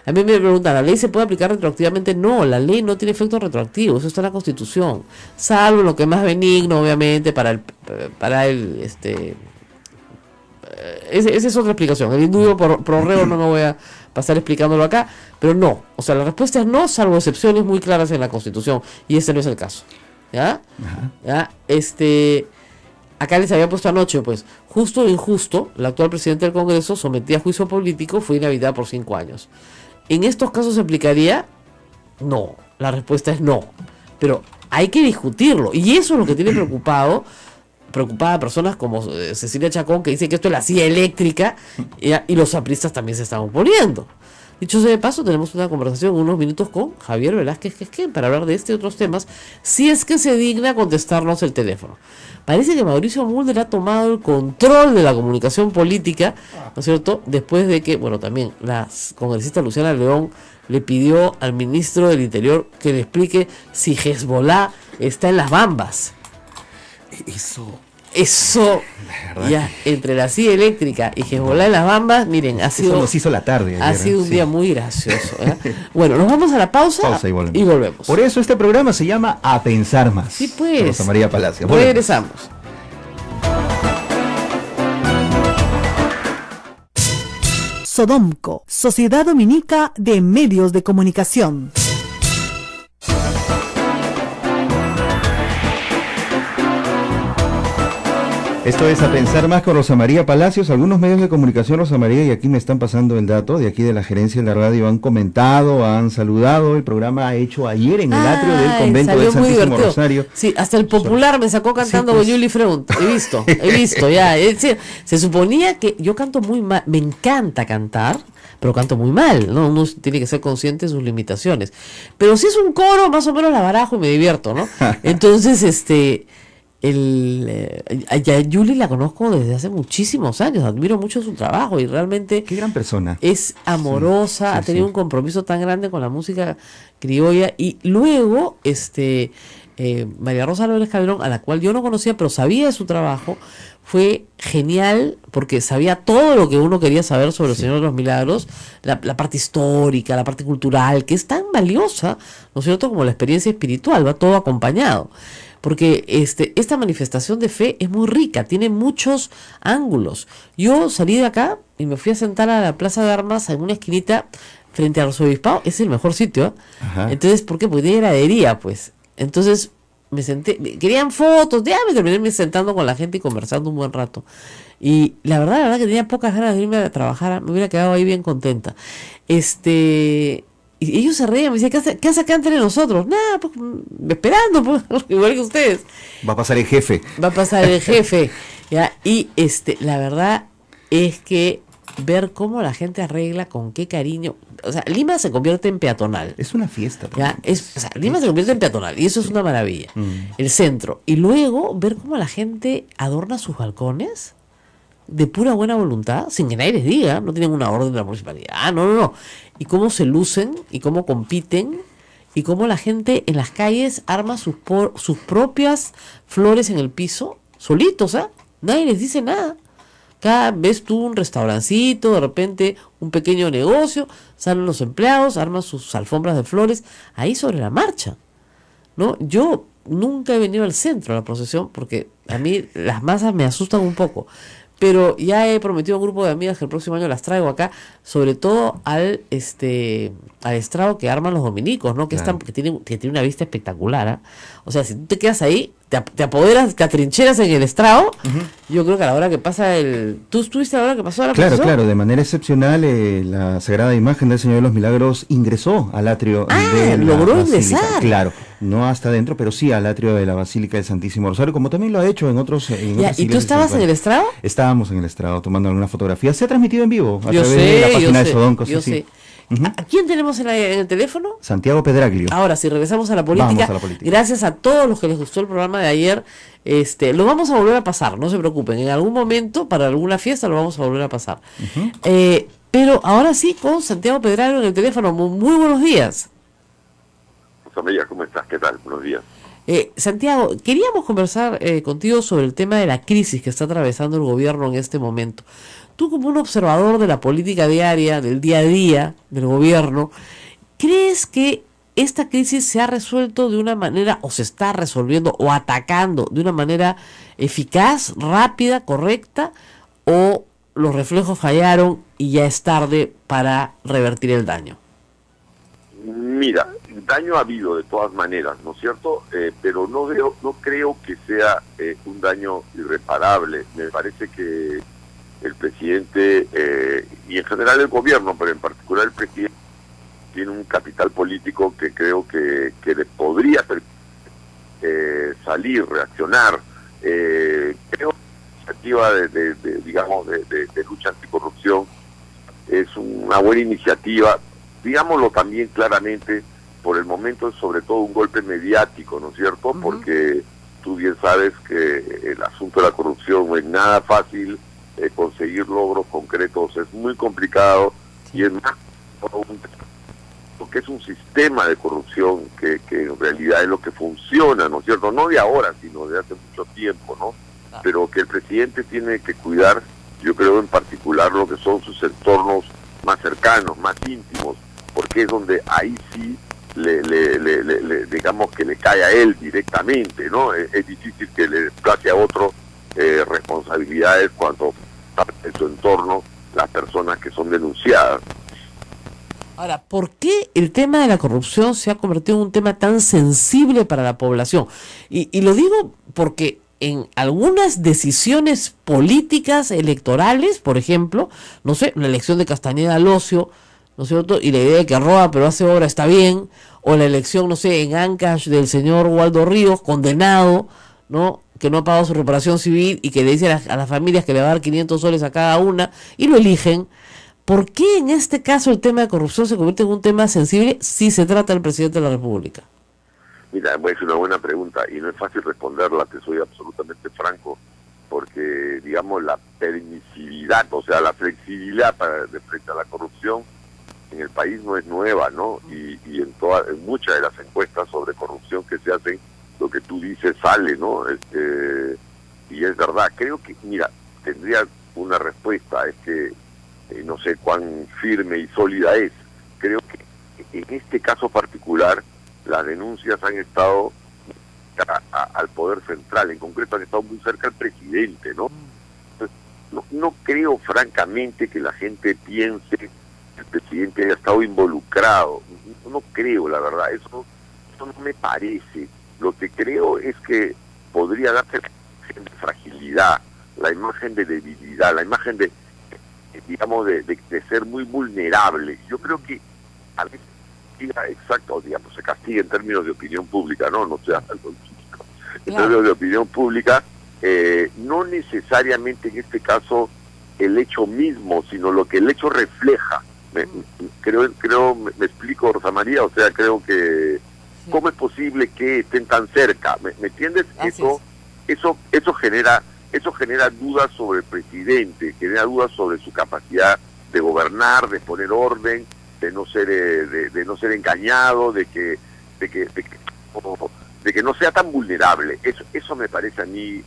[SPEAKER 2] A mí me preguntan, ¿la ley se puede aplicar retroactivamente? No, la ley no tiene efecto retroactivo, eso está en la Constitución. Salvo lo que es más benigno, obviamente, esa es otra explicación. El indulto por reo no me voy a pasar explicándolo acá, pero no. O sea, la respuesta es no, salvo excepciones muy claras en la Constitución, y ese no es el caso. ¿Ya? ¿Ya? Acá les había puesto anoche, pues, justo o injusto, la actual presidenta del Congreso, sometida a juicio político, fue inhabilitada por 5 años. ¿En estos casos se aplicaría? No, la respuesta es no. Pero hay que discutirlo, y eso es lo que tiene preocupada a personas como Cecilia Chacón, que dice que esto es la silla eléctrica, y los apristas también se están oponiendo. Dicho sea de paso, tenemos una conversación en unos minutos con Javier Velázquez Quesquén para hablar de este y otros temas, si es que se digna contestarnos el teléfono. Parece que Mauricio Mulder ha tomado el control de la comunicación política, ¿no es cierto? Después de que, bueno, también la congresista Luciana León le pidió al ministro del Interior que le explique si Hezbollah está en las bambas. Eso, ya, entre la silla eléctrica y Hezbollah en las Bambas, miren,
[SPEAKER 3] Eso nos hizo la tarde ayer,
[SPEAKER 2] ha sido un
[SPEAKER 3] sí.
[SPEAKER 2] día muy gracioso. Bueno, nos vamos a la pausa
[SPEAKER 3] Y volvemos.
[SPEAKER 2] y volvemos.
[SPEAKER 3] Por eso este programa se llama A Pensar Más.
[SPEAKER 2] Sí, pues.
[SPEAKER 3] Rosa María Palacio. Volvemos.
[SPEAKER 2] Regresamos.
[SPEAKER 4] Sodomco, Sociedad Dominica de Medios de Comunicación.
[SPEAKER 3] Esto es A Pensar Más con Rosa María Palacios. Algunos medios de comunicación, Rosa María, y aquí me están pasando el dato, de aquí de la gerencia de la radio, han comentado, han saludado el programa hecho ayer en el atrio del convento del Santísimo Rosario.
[SPEAKER 2] Sí, hasta el Popular me sacó cantando
[SPEAKER 3] Sí, pues.
[SPEAKER 2] con Julie Freund. He visto, ya. Es decir, se suponía que yo canto muy mal, me encanta cantar, pero canto muy mal, ¿no? Uno tiene que ser consciente de sus limitaciones. Pero si es un coro, más o menos la barajo y me divierto, ¿no? Entonces, a Julie la conozco desde hace muchísimos años, admiro mucho su trabajo y realmente
[SPEAKER 3] Qué gran persona.
[SPEAKER 2] es amorosa,
[SPEAKER 3] Sí,
[SPEAKER 2] ha tenido
[SPEAKER 3] sí.
[SPEAKER 2] un compromiso tan grande con la música criolla. Y luego María Rosa López Calderón, a la cual yo no conocía pero sabía de su trabajo, fue genial porque sabía todo lo que uno quería saber sobre el Señor de los Milagros, la parte histórica, la parte cultural, que es tan valiosa, ¿no es cierto?, como la experiencia espiritual, va todo acompañado. Porque esta manifestación de fe es muy rica, tiene muchos ángulos. Yo salí de acá y me fui a sentar a la Plaza de Armas en una esquinita frente al arzobispado. Es el mejor sitio, ¿eh?
[SPEAKER 3] Ajá.
[SPEAKER 2] Entonces, ¿por qué? Porque tenía heladería, pues. Entonces me senté, querían fotos, ya me terminé sentando con la gente y conversando un buen rato. Y la verdad que tenía pocas ganas de irme a trabajar, me hubiera quedado ahí bien contenta. Y ellos se reían, me decían, ¿qué hace acá entre nosotros? Nada, pues esperando, pues, igual que ustedes.
[SPEAKER 3] Va a pasar el jefe.
[SPEAKER 2] Va a pasar el jefe. ¿Ya? Y la verdad es que ver cómo la gente arregla, con qué cariño. O sea, Lima se convierte en peatonal.
[SPEAKER 3] Es una fiesta.
[SPEAKER 2] ¿Ya? Lima se convierte en peatonal y eso es una maravilla.
[SPEAKER 3] Mm.
[SPEAKER 2] El centro. Y luego ver cómo la gente adorna sus balcones de pura buena voluntad, sin que nadie les diga, no tienen una orden de la municipalidad, no. Y cómo se lucen y cómo compiten y cómo la gente en las calles arma sus propias flores en el piso, solitos, ¿ah? Nadie les dice nada. Cada vez tú un restaurancito, de repente un pequeño negocio, salen los empleados, arman sus alfombras de flores, ahí sobre la marcha, ¿no? Yo nunca he venido al centro a la procesión porque a mí las masas me asustan un poco, pero ya he prometido a un grupo de amigas que el próximo año las traigo acá, sobre todo al estrado que arman los dominicos, ¿no? Que
[SPEAKER 3] Claro.
[SPEAKER 2] que tiene una vista espectacular, ¿ah? O sea, si tú te quedas ahí, te apoderas, te atrincheras en el estrado. Yo creo que a la hora que pasa ¿Tú estuviste a la hora que pasó la
[SPEAKER 3] Claro,
[SPEAKER 2] procesión?
[SPEAKER 3] claro, de manera excepcional la Sagrada Imagen del Señor de los Milagros ingresó al atrio de la
[SPEAKER 2] logró
[SPEAKER 3] Basílica.
[SPEAKER 2] ingresar.
[SPEAKER 3] Claro, no hasta adentro, pero sí al atrio de la Basílica del Santísimo Rosario, como también lo ha hecho en otros
[SPEAKER 2] Ya,
[SPEAKER 3] otras
[SPEAKER 2] ¿y tú
[SPEAKER 3] iglesias
[SPEAKER 2] estabas en el estrado?
[SPEAKER 3] Estábamos en el estrado tomando algunas fotografías. Se ha transmitido en vivo a
[SPEAKER 2] Yo
[SPEAKER 3] través
[SPEAKER 2] sé,
[SPEAKER 3] de la página de
[SPEAKER 2] yo
[SPEAKER 3] Sodonco.
[SPEAKER 2] sé, yo
[SPEAKER 3] sí, sí.
[SPEAKER 2] sé. ¿A quién tenemos en el teléfono?
[SPEAKER 3] Santiago Pedraglio.
[SPEAKER 2] Ahora, si regresamos a la política,
[SPEAKER 3] Vamos a la política.
[SPEAKER 2] gracias a todos los que les gustó el programa de ayer, lo vamos a volver a pasar, no se preocupen, en algún momento, para alguna fiesta, lo vamos a volver a pasar. Pero ahora sí, con Santiago Pedraglio en el teléfono. Muy buenos días.
[SPEAKER 5] Rosa María, ¿cómo estás? ¿Qué tal? Buenos días.
[SPEAKER 2] Santiago, queríamos conversar contigo sobre el tema de la crisis que está atravesando el gobierno en este momento. Tú, como un observador de la política diaria, del día a día del gobierno, ¿crees que esta crisis se ha resuelto de una manera, o se está resolviendo, o atacando de una manera eficaz, rápida, correcta, o los reflejos fallaron y ya es tarde para revertir el daño?
[SPEAKER 5] Mira, daño ha habido de todas maneras, ¿no es cierto? Pero no creo que sea un daño irreparable. Me parece que el presidente y en general el gobierno, pero en particular el presidente, tiene un capital político que creo que le podría salir, reaccionar. Creo que la iniciativa de lucha anticorrupción es una buena iniciativa, digámoslo también claramente. Por el momento es sobre todo un golpe mediático, ¿no es cierto? Porque tú bien sabes que el asunto de la corrupción no es nada fácil, conseguir logros concretos es muy complicado, y es más porque es un sistema de corrupción que en realidad es lo que funciona, ¿no es cierto? No de ahora, sino de hace mucho tiempo, ¿no? pero que el presidente tiene que cuidar, yo creo en particular lo que son sus entornos más cercanos, más íntimos, porque es donde ahí sí digamos que le cae a él directamente, ¿no? Es difícil que le desplace a otro responsabilidades cuando en su entorno las personas que son denunciadas.
[SPEAKER 2] Ahora, ¿por qué el tema de la corrupción se ha convertido en un tema tan sensible para la población? Y lo digo porque en algunas decisiones políticas electorales, por ejemplo, no sé, la elección de Castañeda al Ocio, ¿no es cierto? Y la idea de que roba pero hace obra está bien, o la elección, no sé, en Ancash del señor Waldo Ríos, condenado, ¿no? Que no ha pagado su reparación civil y que le dice a las familias que le va a dar 500 soles a cada una, y lo eligen. ¿Por qué en este caso el tema de corrupción se convierte en un tema sensible si se trata del presidente de la República?
[SPEAKER 5] Mira, es una buena pregunta y no es fácil responderla, te soy absolutamente franco, porque, digamos, la permisividad, o sea, la flexibilidad de frente a la corrupción en el país no es nueva, ¿no? Y en muchas de las encuestas sobre corrupción que se hacen, lo que tú dices sale, ¿no? Y es verdad, creo que, mira, tendría una respuesta, es que no sé cuán firme y sólida es. Creo que en este caso particular las denuncias han estado al poder central, en concreto han estado muy cerca al presidente, ¿no? Entonces, no creo francamente que la gente piense que el presidente haya estado involucrado, no creo, la verdad, eso no me parece. Lo que creo es que podría darse la imagen de fragilidad, la imagen de debilidad, la imagen de, digamos, de ser muy vulnerable. Yo creo que a veces exacto, digamos, se castiga en términos de opinión pública, no sea en términos de opinión pública, no necesariamente en este caso el hecho mismo, sino lo que el hecho refleja. Me explico, Rosa María, o sea, creo que ¿cómo es posible que estén tan cerca? ¿Me entiendes? Eso genera dudas sobre el presidente, genera dudas sobre su capacidad de gobernar, de poner orden, de no ser engañado, de que no sea tan vulnerable. Eso me parece a mí,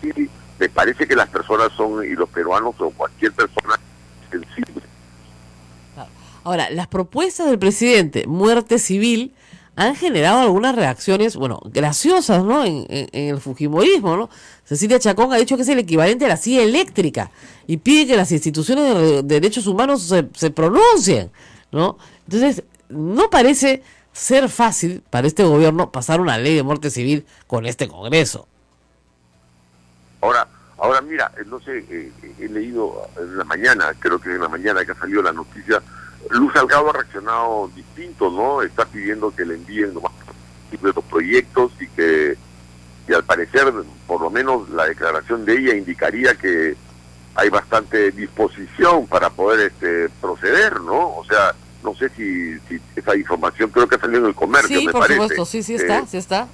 [SPEAKER 5] sí, me parece que las personas son, y los peruanos o cualquier persona sensible.
[SPEAKER 2] Ahora, las propuestas del presidente, muerte civil, han generado algunas reacciones, bueno, graciosas, ¿no? En el fujimorismo, ¿no? Cecilia Chacón ha dicho que es el equivalente a la silla eléctrica y pide que las instituciones de derechos humanos se pronuncien, ¿no? Entonces, no parece ser fácil para este gobierno pasar una ley de muerte civil con este Congreso.
[SPEAKER 5] Ahora mira, no sé, he leído en la mañana, creo que en la mañana que ha salido la noticia, Luz Salgado ha reaccionado distinto, ¿no? Está pidiendo que le envíen lo más posible los proyectos y al parecer, por lo menos la declaración de ella indicaría que hay bastante disposición para poder proceder, ¿no? O sea, no sé si esa información creo que ha salido en el comercio, me parece. Sí, por supuesto,
[SPEAKER 2] sí está.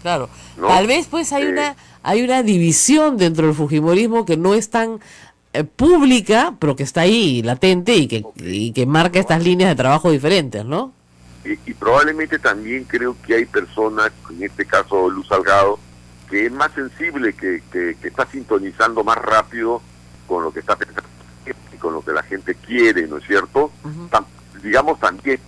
[SPEAKER 2] Claro.
[SPEAKER 5] ¿No?
[SPEAKER 2] Tal vez pues hay una división dentro del fujimorismo que no es tan pública, pero que está ahí latente y que marca estas líneas de trabajo diferentes, ¿no?
[SPEAKER 5] Y probablemente también creo que hay personas, en este caso Luz Salgado, que es más sensible, que está sintonizando más rápido con lo que está pensando y con lo que la gente quiere, ¿no es cierto? Digamos también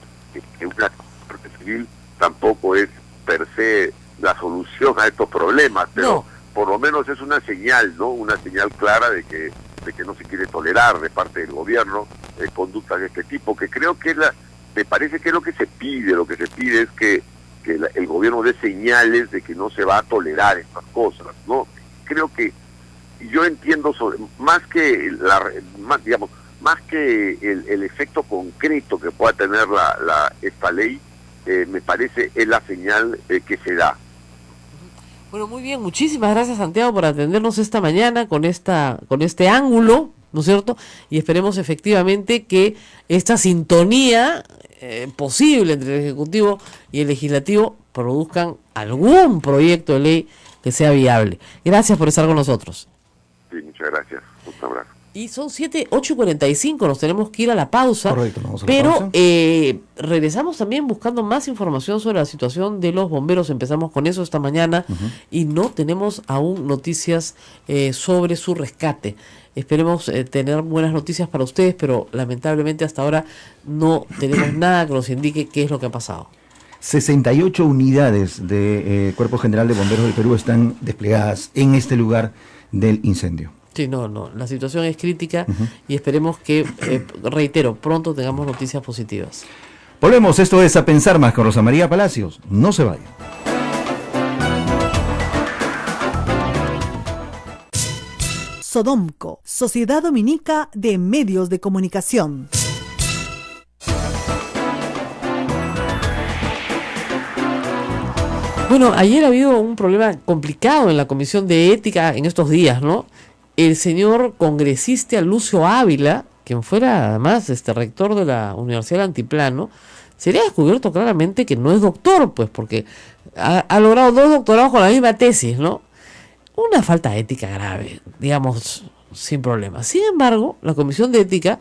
[SPEAKER 5] que una muerte civil tampoco es per se la solución a estos problemas, pero por lo menos es una señal, ¿no? Una señal clara de que no se quiere tolerar de parte del gobierno conductas de este tipo, que creo que me parece que es lo que se pide. Lo que se pide es que el gobierno dé señales de que no se va a tolerar estas cosas, ¿no? Creo que yo entiendo más que el efecto concreto que pueda tener esta ley, me parece es la señal que se da.
[SPEAKER 2] Bueno, muy bien, muchísimas gracias, Santiago, por atendernos esta mañana con este ángulo, ¿no es cierto? Y esperemos efectivamente que esta sintonía posible entre el Ejecutivo y el Legislativo produzcan algún proyecto de ley que sea viable. Gracias por estar con nosotros.
[SPEAKER 5] Sí, muchas gracias. Un abrazo.
[SPEAKER 2] Y son 8:45, nos tenemos que ir a la pausa.
[SPEAKER 3] Correcto, vamos a la
[SPEAKER 2] pero
[SPEAKER 3] pausa.
[SPEAKER 2] Regresamos también buscando más información sobre la situación de los bomberos. Empezamos con eso esta mañana y no tenemos aún noticias sobre su rescate. Esperemos tener buenas noticias para ustedes, pero lamentablemente hasta ahora no tenemos nada que nos indique qué es lo que ha pasado.
[SPEAKER 3] 68 unidades del Cuerpo General de Bomberos del Perú están desplegadas en este lugar del incendio.
[SPEAKER 2] Sí, no, la situación es crítica y esperemos que, reitero, pronto tengamos noticias positivas.
[SPEAKER 3] Volvemos, esto es A Pensar Más con Rosa María Palacios. No se vayan.
[SPEAKER 4] Sodomco, Sociedad Dominica de Medios de Comunicación.
[SPEAKER 2] Bueno, ayer ha habido un problema complicado en la Comisión de Ética en estos días, ¿no? El señor congresista Lucio Ávila, quien fuera además rector de la Universidad del Altiplano, se le ha descubierto claramente que no es doctor, pues, porque ha logrado 2 doctorados con la misma tesis, ¿no? Una falta ética grave, digamos, sin problema. Sin embargo, la Comisión de Ética,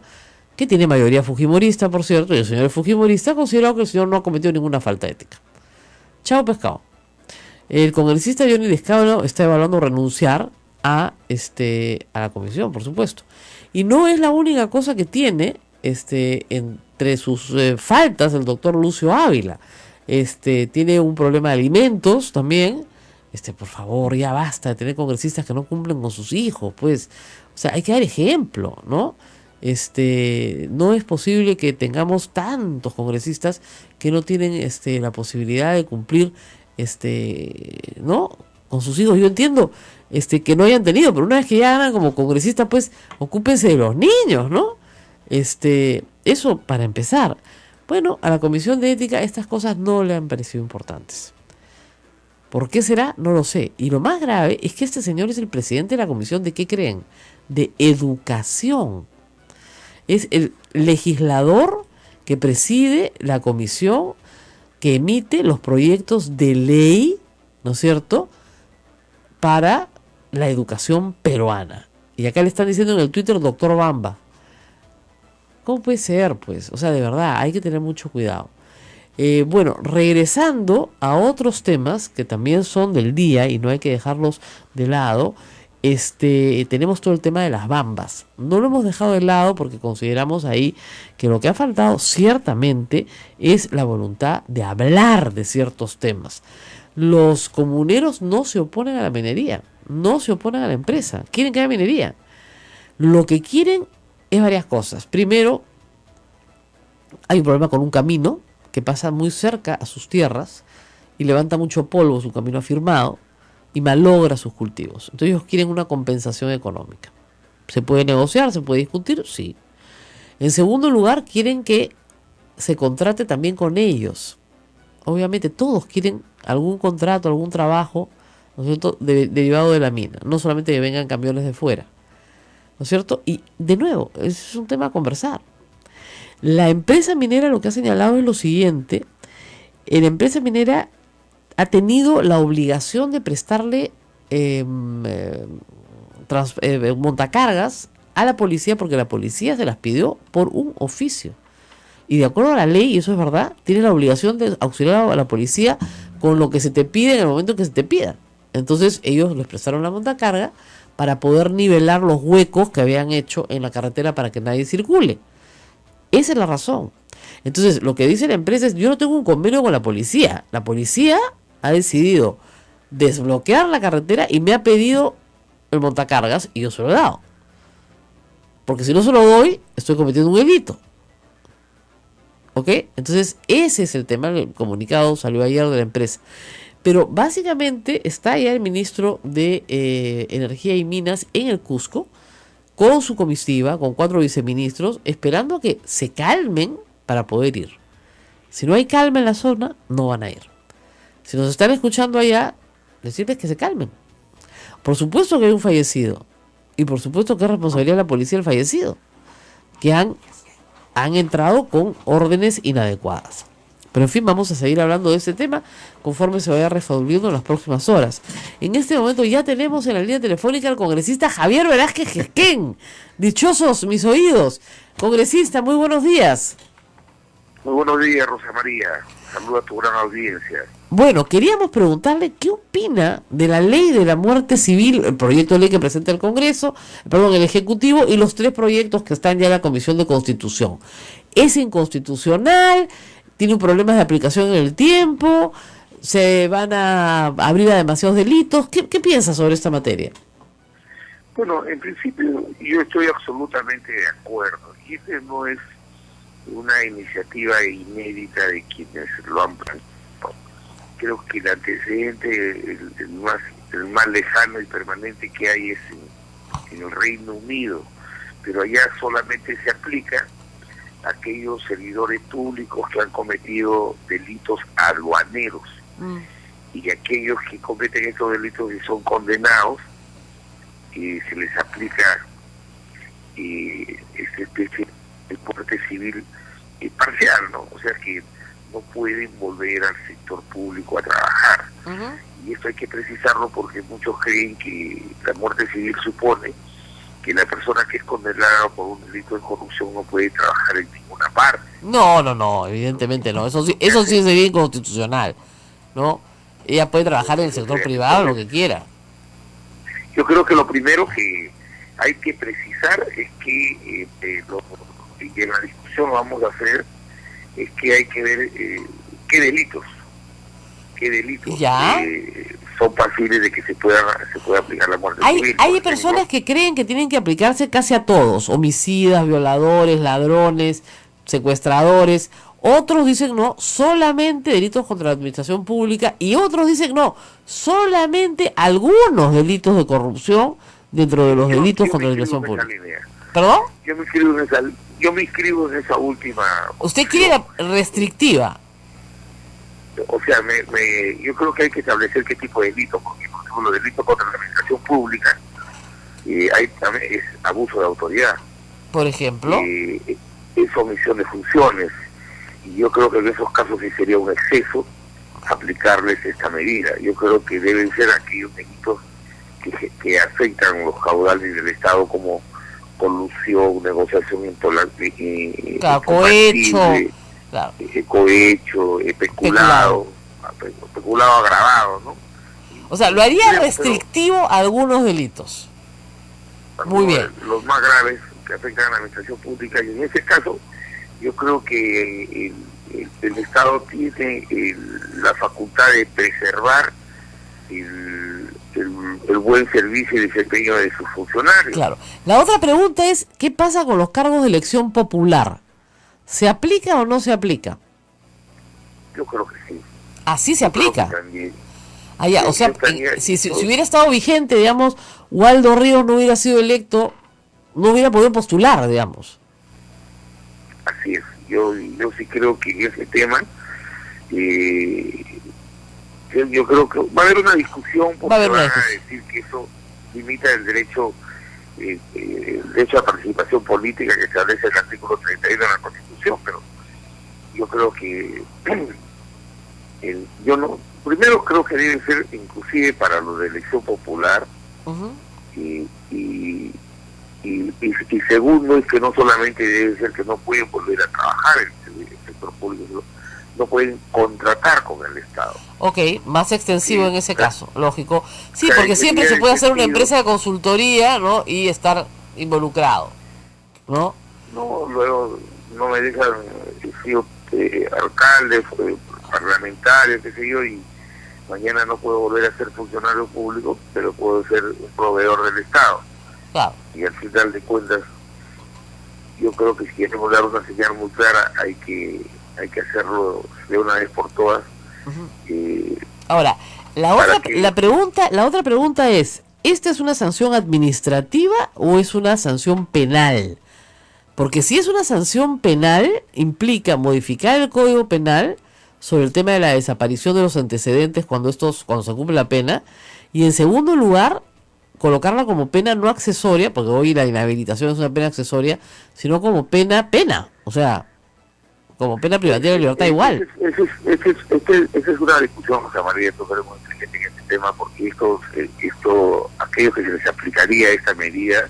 [SPEAKER 2] que tiene mayoría fujimorista, por cierto, y el señor es fujimorista, ha considerado que el señor no ha cometido ninguna falta ética. Chao pescado. El congresista Johnny Lescano está evaluando renunciar a la comisión, por supuesto. Y no es la única cosa que tiene entre sus faltas el doctor Lucio Ávila. Tiene un problema de alimentos también. Por favor, ya basta de tener congresistas que no cumplen con sus hijos, pues. O sea, hay que dar ejemplo, ¿no? No es posible que tengamos tantos congresistas que no tienen la posibilidad de cumplir ¿no? Con sus hijos. Yo entiendo que no hayan tenido, pero una vez que ya ganan como congresistas, pues ocúpense de los niños, ¿no? Eso para empezar. Bueno, a la Comisión de Ética estas cosas no le han parecido importantes. ¿Por qué será? No lo sé. Y lo más grave es que este señor es el presidente de la comisión, ¿de qué creen? De educación. Es el legislador que preside la comisión que emite los proyectos de ley, ¿no es cierto?, para la educación peruana. Y acá le están diciendo en el Twitter doctor Bamba. ¿Cómo puede ser, pues? O sea, de verdad, hay que tener mucho cuidado. Bueno, regresando a otros temas que también son del día y no hay que dejarlos de lado, tenemos todo el tema de las bambas. No lo hemos dejado de lado porque consideramos ahí que lo que ha faltado ciertamente es la voluntad de hablar de ciertos temas. Los comuneros no se oponen a la minería, no se oponen a la empresa, quieren que haya minería. Lo que quieren es varias cosas. Primero, hay un problema con un camino que pasa muy cerca a sus tierras y levanta mucho polvo, su camino afirmado, y malogra sus cultivos. Entonces ellos quieren una compensación económica. ¿Se puede negociar? ¿Se puede discutir? Sí. En segundo lugar, quieren que se contrate también con ellos. Obviamente todos quieren algún contrato, algún trabajo, ¿no es cierto?, derivado de la mina. No solamente que vengan camiones de fuera, ¿no es cierto? Y de nuevo, es un tema a conversar. La empresa minera lo que ha señalado es lo siguiente: la empresa minera ha tenido la obligación de prestarle montacargas a la policía porque la policía se las pidió por un oficio. Y de acuerdo a la ley, y eso es verdad, tiene la obligación de auxiliar a la policía con lo que se te pide en el momento que se te pida. Entonces ellos les prestaron la montacarga para poder nivelar los huecos que habían hecho en la carretera para que nadie circule. Esa es la razón. Entonces, lo que dice la empresa es: yo no tengo un convenio con la policía. La policía ha decidido desbloquear la carretera y me ha pedido el montacargas y yo se lo he dado. Porque si no se lo doy, estoy cometiendo un delito. ¿Ok? Entonces, ese es el tema. El comunicado salió ayer de la empresa. Pero básicamente está ya el ministro de Energía y Minas en el Cusco, con su comitiva, con 4 viceministros, esperando a que se calmen para poder ir. Si no hay calma en la zona, no van a ir. Si nos están escuchando allá, decirles que se calmen. Por supuesto que hay un fallecido. Y por supuesto que es responsabilidad de la policía el fallecido, que han entrado con órdenes inadecuadas. Pero en fin, vamos a seguir hablando de este tema conforme se vaya resolviendo en las próximas horas. En este momento ya tenemos en la línea telefónica al congresista Javier Velázquez Jesquén. Dichosos mis oídos. Congresista, muy buenos días.
[SPEAKER 5] Muy buenos días, Rosa María. Saludo a tu gran audiencia.
[SPEAKER 2] Bueno, queríamos preguntarle qué opina de la ley de la muerte civil, el proyecto de ley que presenta el Congreso, perdón, el Ejecutivo, y los 3 proyectos que están ya en la Comisión de Constitución. ¿Es inconstitucional? ¿Tiene problemas de aplicación en el tiempo? ¿Se van a abrir a demasiados delitos? ¿Qué piensa sobre esta materia?
[SPEAKER 5] Bueno, en principio yo estoy absolutamente de acuerdo. Y este no es una iniciativa inédita de quienes lo han planteado. Creo que el antecedente, el más lejano y permanente que hay es en el Reino Unido, pero allá solamente se aplica a aquellos servidores públicos que han cometido delitos aduaneros, y aquellos que cometen estos delitos y son condenados, se les aplica esta especie de muerte civil parcial, ¿no? O sea que no pueden volver al sector público a trabajar. Y esto hay que precisarlo porque muchos creen que la muerte civil supone que la persona que es condenada por un delito de corrupción no puede trabajar en ninguna parte.
[SPEAKER 2] No, evidentemente no. Eso sí sería inconstitucional, ¿no? Ella puede trabajar en el sector privado, lo que quiera.
[SPEAKER 5] Yo creo que lo primero que hay que precisar es que en la discusión vamos a hacer es que hay que ver qué delitos son pasibles de que se pueda aplicar la muerte civil.
[SPEAKER 2] Hay personas que creen que tienen que aplicarse casi a todos: homicidas, violadores, ladrones, secuestradores. Otros dicen no, solamente delitos contra la administración pública, y otros dicen no, solamente algunos delitos de corrupción dentro de los delitos contra la administración pública. ¿Perdón?
[SPEAKER 5] Yo me inscribo en esa última opción.
[SPEAKER 2] ¿Usted quiere la restrictiva?
[SPEAKER 5] O sea, yo creo que hay que establecer qué tipo de delitos, porque por ejemplo los delitos contra la administración pública hay también es abuso de autoridad.
[SPEAKER 2] Por ejemplo,
[SPEAKER 5] es omisión de funciones, y yo creo que en esos casos sí sería un exceso aplicarles esta medida. Yo creo que deben ser aquellos delitos que afectan los caudales del Estado, como colusión, negociación intolerante, cohecho, peculado agravado, ¿no?
[SPEAKER 2] O sea, lo haría restrictivo a algunos delitos. Muy bien.
[SPEAKER 5] Los más graves que afectan a la administración pública, y en ese caso yo creo que el Estado tiene la facultad de preservar el buen servicio y desempeño de sus funcionarios.
[SPEAKER 2] Claro. La otra pregunta es, ¿qué pasa con los cargos de elección popular? ¿Se aplica o no se aplica?
[SPEAKER 5] Yo creo que sí.
[SPEAKER 2] ¿Así se aplica?
[SPEAKER 5] Allá,
[SPEAKER 2] o sea, si hubiera estado vigente, digamos, Waldo Ríos no hubiera sido electo, no hubiera podido postular, digamos.
[SPEAKER 5] Así es. Yo sí creo que en ese tema yo creo que va a haber una discusión, porque van a decir que eso limita el derecho a participación política que establece el artículo 31 de la Constitución, pero yo creo que primero creo que debe ser inclusive para los de elección popular, y segundo es que no solamente debe ser que no pueden volver a trabajar en el sector público, no pueden contratar con el Estado.
[SPEAKER 2] Ok, más extensivo en ese caso, lógico. Sí, porque siempre se puede hacer una empresa de consultoría, ¿no? Y estar involucrado, ¿no?
[SPEAKER 5] No, luego no me dejan, he sido alcalde, parlamentario, qué sé yo, y mañana no puedo volver a ser funcionario público, pero puedo ser un proveedor del Estado.
[SPEAKER 2] Claro.
[SPEAKER 5] Y al final de cuentas, yo creo que si queremos dar una señal muy clara, hay que hacerlo de una vez por todas.
[SPEAKER 2] Ahora, la otra pregunta es, ¿esta es una sanción administrativa o es una sanción penal? Porque si es una sanción penal, implica modificar el Código Penal sobre el tema de la desaparición de los antecedentes cuando se cumple la pena, y en segundo lugar, colocarla como pena no accesoria, porque hoy la inhabilitación es una pena accesoria, sino como pena, o sea, como pena privativa de libertad igual.
[SPEAKER 5] Esa es una discusión, Rosa María, esto queremos inteligente en este tema, porque aquellos que se les aplicaría esta medida,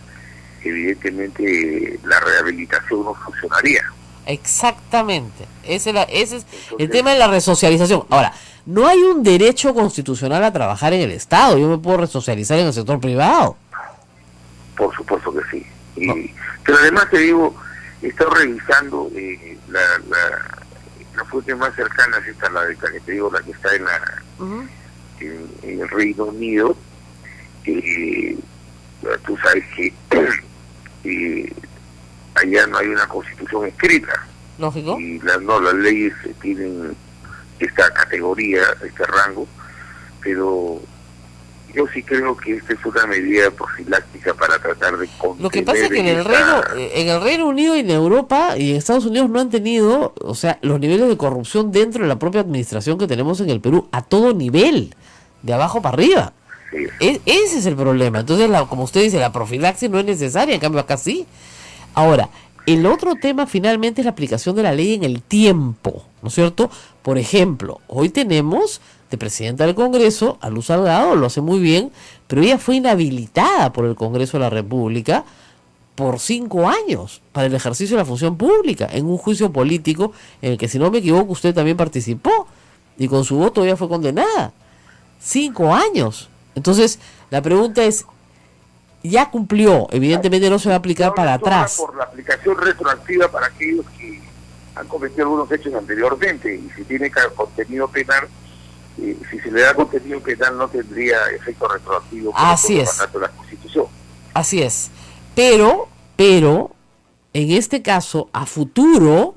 [SPEAKER 5] evidentemente la rehabilitación no funcionaría.
[SPEAKER 2] Exactamente, ese es el tema de la resocialización. Ahora, no hay un derecho constitucional a trabajar en el Estado, yo me puedo resocializar en el sector privado.
[SPEAKER 5] Por supuesto que sí. Pero además te digo, he estado revisando la fuente más cercana, esta la que te digo, la que está en el Reino Unido. Tú sabes que allá no hay una constitución escrita.
[SPEAKER 2] Lógico.
[SPEAKER 5] Y las leyes tienen esta categoría, este rango, pero yo sí creo que esta es una medida profiláctica para tratar de contener.
[SPEAKER 2] Lo que pasa es que en el Reino Unido y en Europa y en Estados Unidos no han tenido, o sea, los niveles de corrupción dentro de la propia administración que tenemos en el Perú, a todo nivel, de abajo para arriba.
[SPEAKER 5] Sí.
[SPEAKER 2] Ese es el problema. Entonces, como usted dice, la profilaxis no es necesaria, en cambio acá sí. Ahora, el otro tema finalmente es la aplicación de la ley en el tiempo, ¿no es cierto? Por ejemplo, hoy tenemos de presidenta del Congreso a Luz Salgado, lo hace muy bien, pero ella fue inhabilitada por el Congreso de la República por 5 años para el ejercicio de la función pública en un juicio político en el que, si no me equivoco, usted también participó y con su voto ella fue condenada. 5 años. Entonces, la pregunta es, ya cumplió, evidentemente no se va a aplicar para atrás.
[SPEAKER 5] Por la aplicación retroactiva para aquellos que han cometido algunos hechos anteriormente, y si tiene contenido penal, si se le da contenido penal no tendría efecto retroactivo.
[SPEAKER 2] Así es.
[SPEAKER 5] De la Constitución.
[SPEAKER 2] Así es. Pero, en este caso, a futuro,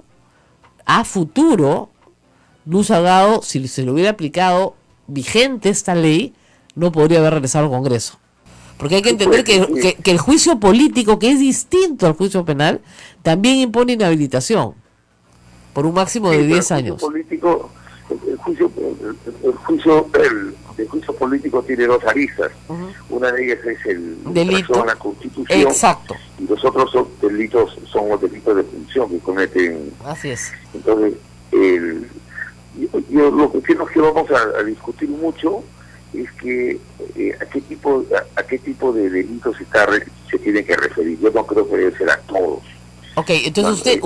[SPEAKER 2] Luz Salgado, si se le hubiera aplicado vigente esta ley, no podría haber regresado al Congreso. Porque hay que entender que el juicio político, que es distinto al juicio penal, también impone inhabilitación por un máximo de 10 años.
[SPEAKER 5] El juicio político tiene dos aristas. Una de ellas es el delito a la Constitución.
[SPEAKER 2] Exacto.
[SPEAKER 5] Y los otros son los delitos de función que cometen.
[SPEAKER 2] Así es.
[SPEAKER 5] Entonces, yo lo que creo que vamos a discutir mucho es que a qué tipo de delitos se tiene que referir. Yo no creo que debe ser a todos.
[SPEAKER 2] Ok, entonces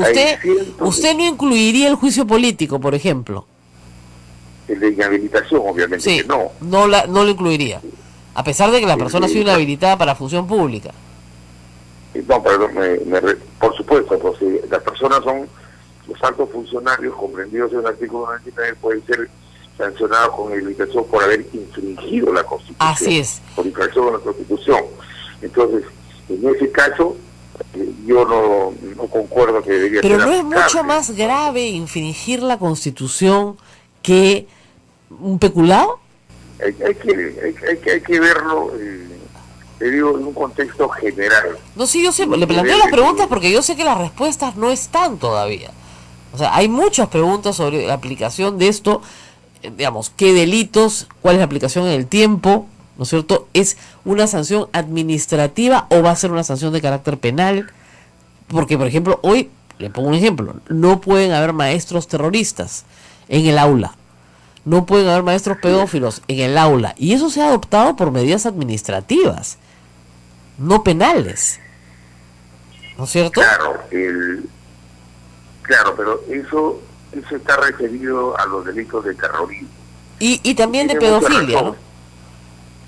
[SPEAKER 2] usted no incluiría el juicio político, por ejemplo.
[SPEAKER 5] El de inhabilitación, obviamente
[SPEAKER 2] sí,
[SPEAKER 5] que no.
[SPEAKER 2] No lo incluiría, a pesar de que la persona ha sido inhabilitada para función pública.
[SPEAKER 5] No, perdón, por supuesto, pues, las personas son los altos funcionarios comprendidos en el artículo 99, pueden ser sancionados con inhabilitación por haber infringido la Constitución.
[SPEAKER 2] Así es.
[SPEAKER 5] Por infracción de la Constitución. Entonces, en ese caso, yo no concuerdo que debería ser.
[SPEAKER 2] Pero no es mucho más grave infringir la Constitución que un peculado.
[SPEAKER 5] Hay que verlo, te digo, en un contexto general.
[SPEAKER 2] No, sí, yo sé, le planteo las preguntas porque yo sé que las respuestas no están todavía. O sea, hay muchas preguntas sobre la aplicación de esto, digamos, qué delitos, cuál es la aplicación en el tiempo, ¿no es cierto? ¿Es una sanción administrativa o va a ser una sanción de carácter penal? Porque, por ejemplo, hoy, le pongo un ejemplo, no pueden haber maestros terroristas en el aula. No pueden haber maestros pedófilos en el aula. Y eso se ha adoptado por medidas administrativas, no penales. ¿No es cierto?
[SPEAKER 5] Claro, pero eso está referido a los delitos de terrorismo.
[SPEAKER 2] Y también de pedofilia, ¿no?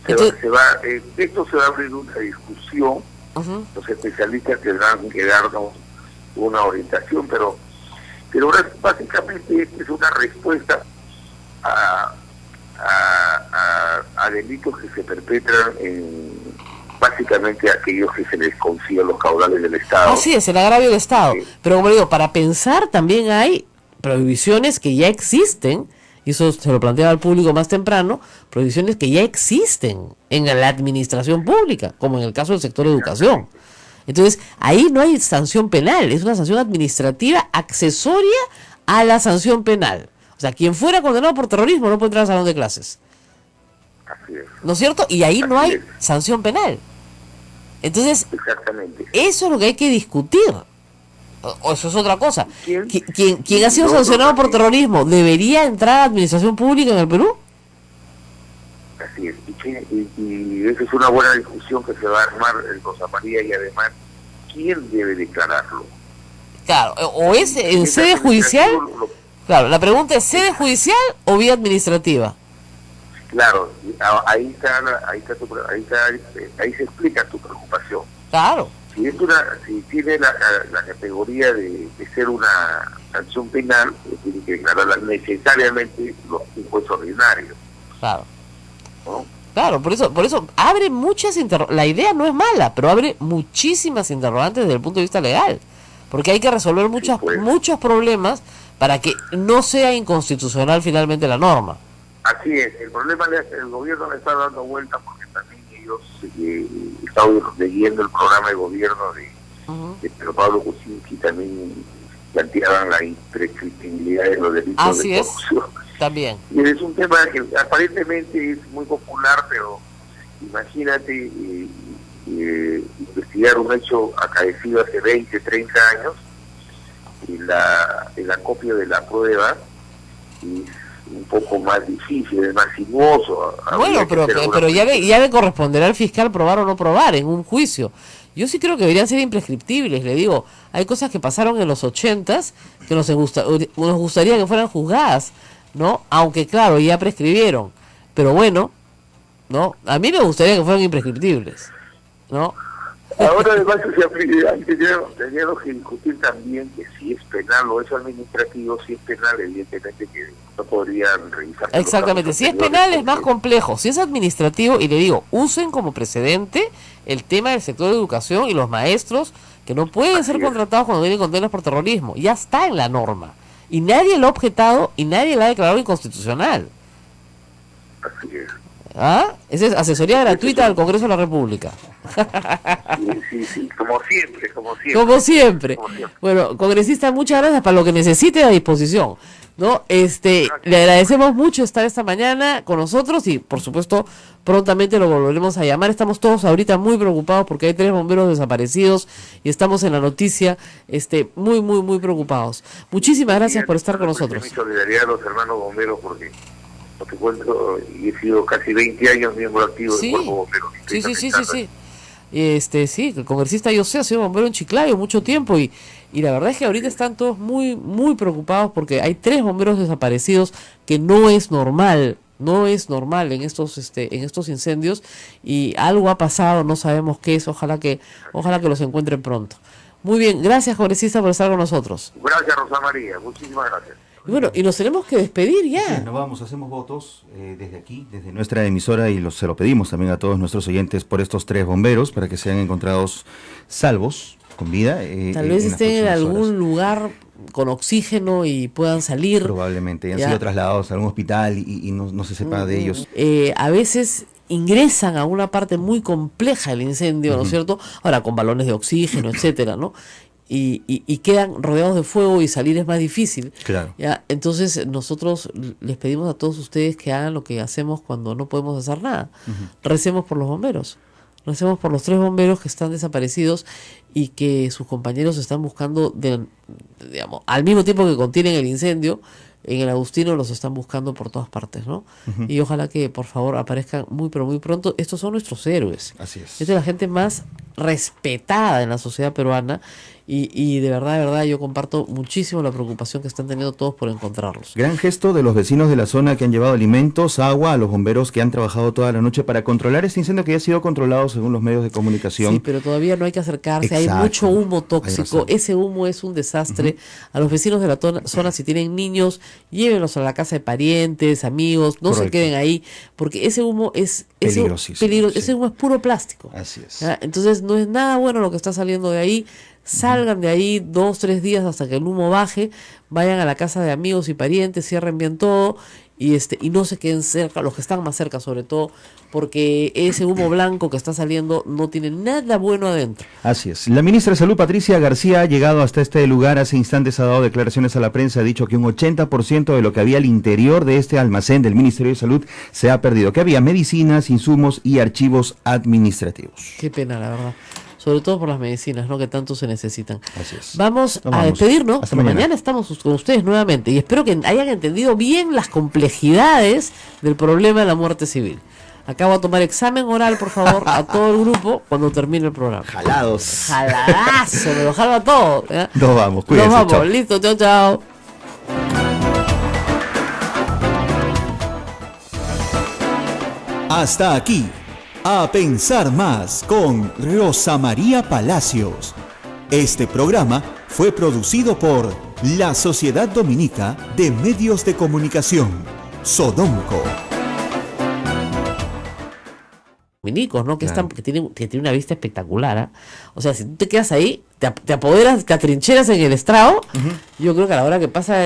[SPEAKER 5] Esto se va a abrir una discusión. Los especialistas tendrán que darnos una orientación, pero básicamente es una respuesta a delitos que se perpetran en básicamente aquellos que se les confían los caudales del Estado.
[SPEAKER 2] Así es, el agravio del Estado.
[SPEAKER 5] Sí.
[SPEAKER 2] Pero como digo, para pensar también hay prohibiciones que ya existen, y eso se lo planteaba al público más temprano, prohibiciones que ya existen en la administración pública, como en el caso del sector educación. Entonces, ahí no hay sanción penal, es una sanción administrativa accesoria a la sanción penal. O sea, quien fuera condenado por terrorismo no puede entrar al salón de clases.
[SPEAKER 5] Así es.
[SPEAKER 2] ¿No es cierto? Y ahí no hay sanción penal. Entonces,
[SPEAKER 5] exactamente,
[SPEAKER 2] eso es lo que hay que discutir. o eso es otra cosa.
[SPEAKER 5] ¿Quién?
[SPEAKER 2] ¿Quién ha sido sancionado por terrorismo debería entrar a administración pública en el Perú?
[SPEAKER 5] Así es. Y esa es una buena discusión que se va a armar en Rosa María, y además, ¿quién debe declararlo?
[SPEAKER 2] Claro, o es en sede judicial. Claro, la pregunta es, ¿sede judicial o vía administrativa?
[SPEAKER 5] Claro, ahí se explica tu preocupación.
[SPEAKER 2] Claro.
[SPEAKER 5] Si tiene la categoría de ser una sanción penal, tiene que declararla necesariamente un juez ordinario.
[SPEAKER 2] Claro.
[SPEAKER 5] ¿No?
[SPEAKER 2] Claro, por eso abre muchas la idea no es mala, pero abre muchísimas interrogantes desde el punto de vista legal, porque hay que resolver muchos problemas para que no sea inconstitucional finalmente la norma.
[SPEAKER 5] Así es, el problema el gobierno le está dando vuelta porque también ellos estaban leyendo el programa de gobierno de Pedro Pablo Kuczynski, también planteaban la imprescriptibilidad de los delitos
[SPEAKER 2] Así
[SPEAKER 5] de corrupción.
[SPEAKER 2] También.
[SPEAKER 5] Y es un tema que aparentemente es muy popular, pero imagínate investigar un hecho acaecido hace 20, 30 años y el acopio de la prueba es un poco más difícil, es más sinuoso.
[SPEAKER 2] Bueno, pero ya le corresponderá al fiscal probar o no probar en un juicio. Yo sí creo que deberían ser imprescriptibles, le digo. Hay cosas que pasaron en los 80s que nos gustaría que fueran juzgadas, ¿no? Aunque claro, ya prescribieron. Pero bueno, ¿no? A mí me gustaría que fueran imprescriptibles, ¿no?
[SPEAKER 5] Ahora además teníamos que discutir también que si es penal o es administrativo. Si es penal, evidentemente que no podrían revisar.
[SPEAKER 2] Exactamente, si es penal es más complejo. Si es administrativo, y le digo, usen como precedente el tema del sector de educación y los maestros que no pueden ser contratados cuando vienen condenas por terrorismo. Ya está en la norma. Y nadie lo ha objetado y nadie la ha declarado inconstitucional.
[SPEAKER 5] Así es.
[SPEAKER 2] ¿Ah? Esa es asesoría gratuita del Congreso de la República.
[SPEAKER 5] Sí, como siempre.
[SPEAKER 2] Como siempre. Bueno, congresista, muchas gracias, para lo que necesite a disposición, ¿no? Le agradecemos mucho estar esta mañana con nosotros y, por supuesto, prontamente lo volveremos a llamar. Estamos todos ahorita muy preocupados porque hay 3 bomberos desaparecidos y estamos en la noticia muy, muy, muy preocupados. Muchísimas gracias por estar con nosotros.
[SPEAKER 5] Mi solidaridad a los hermanos bomberos porque te cuento, y he sido casi 20 años miembro activo del cuerpo bombero.
[SPEAKER 2] Sí. Sí, el congresista yo sé, ha sido bombero en Chiclayo mucho tiempo y la verdad es que ahorita están todos muy, muy preocupados porque hay 3 bomberos desaparecidos, que no es normal en estos incendios, y algo ha pasado, no sabemos qué es. Ojalá que los encuentren pronto. Muy bien, gracias, congresista, por estar con nosotros.
[SPEAKER 5] Gracias, Rosa María, muchísimas gracias.
[SPEAKER 2] Y bueno, y nos tenemos que despedir ya.
[SPEAKER 3] Sí, nos vamos, hacemos votos desde aquí, desde nuestra emisora, y se lo pedimos también a todos nuestros oyentes por estos 3 bomberos para que sean encontrados salvos, con vida.
[SPEAKER 2] Tal vez estén en algún lugar con oxígeno y puedan salir.
[SPEAKER 3] Probablemente, han sido trasladados a algún hospital y no se sepa de ellos.
[SPEAKER 2] A veces ingresan a una parte muy compleja del incendio, ¿no es cierto? Ahora, con balones de oxígeno, etcétera, ¿no? Y quedan rodeados de fuego y salir es más difícil.
[SPEAKER 3] Claro.
[SPEAKER 2] ¿Ya? Entonces nosotros les pedimos a todos ustedes que hagan lo que hacemos cuando no podemos hacer nada. Recemos por los bomberos. Recemos por los 3 bomberos que están desaparecidos y que sus compañeros están buscando, al mismo tiempo que contienen el incendio. En el Agustino los están buscando por todas partes, ¿no? Y ojalá que, por favor, aparezcan muy, pero muy pronto. Estos son nuestros héroes.
[SPEAKER 3] Así es.
[SPEAKER 2] Esta es la gente más respetada en la sociedad peruana y de verdad, yo comparto muchísimo la preocupación que están teniendo todos por encontrarlos.
[SPEAKER 3] Gran gesto de los vecinos de la zona que han llevado alimentos, agua a los bomberos que han trabajado toda la noche para controlar este incendio que ya ha sido controlado según los medios de comunicación.
[SPEAKER 2] Sí, pero todavía no hay que acercarse.
[SPEAKER 3] Exacto.
[SPEAKER 2] Hay mucho humo tóxico. Ese humo es un desastre. A los vecinos de la zona, si tienen niños, llévenlos a la casa de parientes, amigos, no se queden ahí, porque ese humo es
[SPEAKER 3] peligrosísimo.
[SPEAKER 2] Ese humo es puro plástico.
[SPEAKER 3] Así es.
[SPEAKER 2] ¿Ya? Entonces no es nada bueno lo que está saliendo de ahí. Salgan de ahí 2, 3 días hasta que el humo baje, vayan a la casa de amigos y parientes, cierren bien todo y no se queden cerca, los que están más cerca sobre todo, porque ese humo blanco que está saliendo no tiene nada bueno adentro.
[SPEAKER 3] Así es. La ministra de Salud, Patricia García, ha llegado hasta este lugar. Hace instantes ha dado declaraciones a la prensa, ha dicho que un 80% de lo que había al interior de este almacén del Ministerio de Salud se ha perdido, que había medicinas, insumos y archivos administrativos.
[SPEAKER 2] Qué pena, la verdad. sobre todo por las medicinas, ¿no?, que tanto se necesitan.
[SPEAKER 3] Así es.
[SPEAKER 2] Vamos
[SPEAKER 3] Nos
[SPEAKER 2] a
[SPEAKER 3] vamos.
[SPEAKER 2] despedirnos,
[SPEAKER 3] Hasta
[SPEAKER 2] porque
[SPEAKER 3] mañana.
[SPEAKER 2] mañana estamos con ustedes nuevamente y espero que hayan entendido bien las complejidades del problema de la muerte civil. Acabo de tomar examen oral, por favor, a todo el grupo cuando termine el programa.
[SPEAKER 3] Jalados.
[SPEAKER 2] Jaladazo, me lo jalo a todo. ¿eh?
[SPEAKER 3] Nos vamos, cuídense.
[SPEAKER 2] Nos vamos,
[SPEAKER 3] chao.
[SPEAKER 2] listo, chao, chao.
[SPEAKER 1] Hasta aquí, A Pensar Más con Rosa María Palacios. Este programa fue producido por la Sociedad Dominica de Medios de Comunicación, Sodomco.
[SPEAKER 2] Dominicos, ¿no? Que,
[SPEAKER 3] Claro.
[SPEAKER 2] que tiene una vista espectacular. ¿Ah? O sea, si tú te quedas ahí, te apoderas, te atrincheras en el estrado, yo creo que a la hora que pasa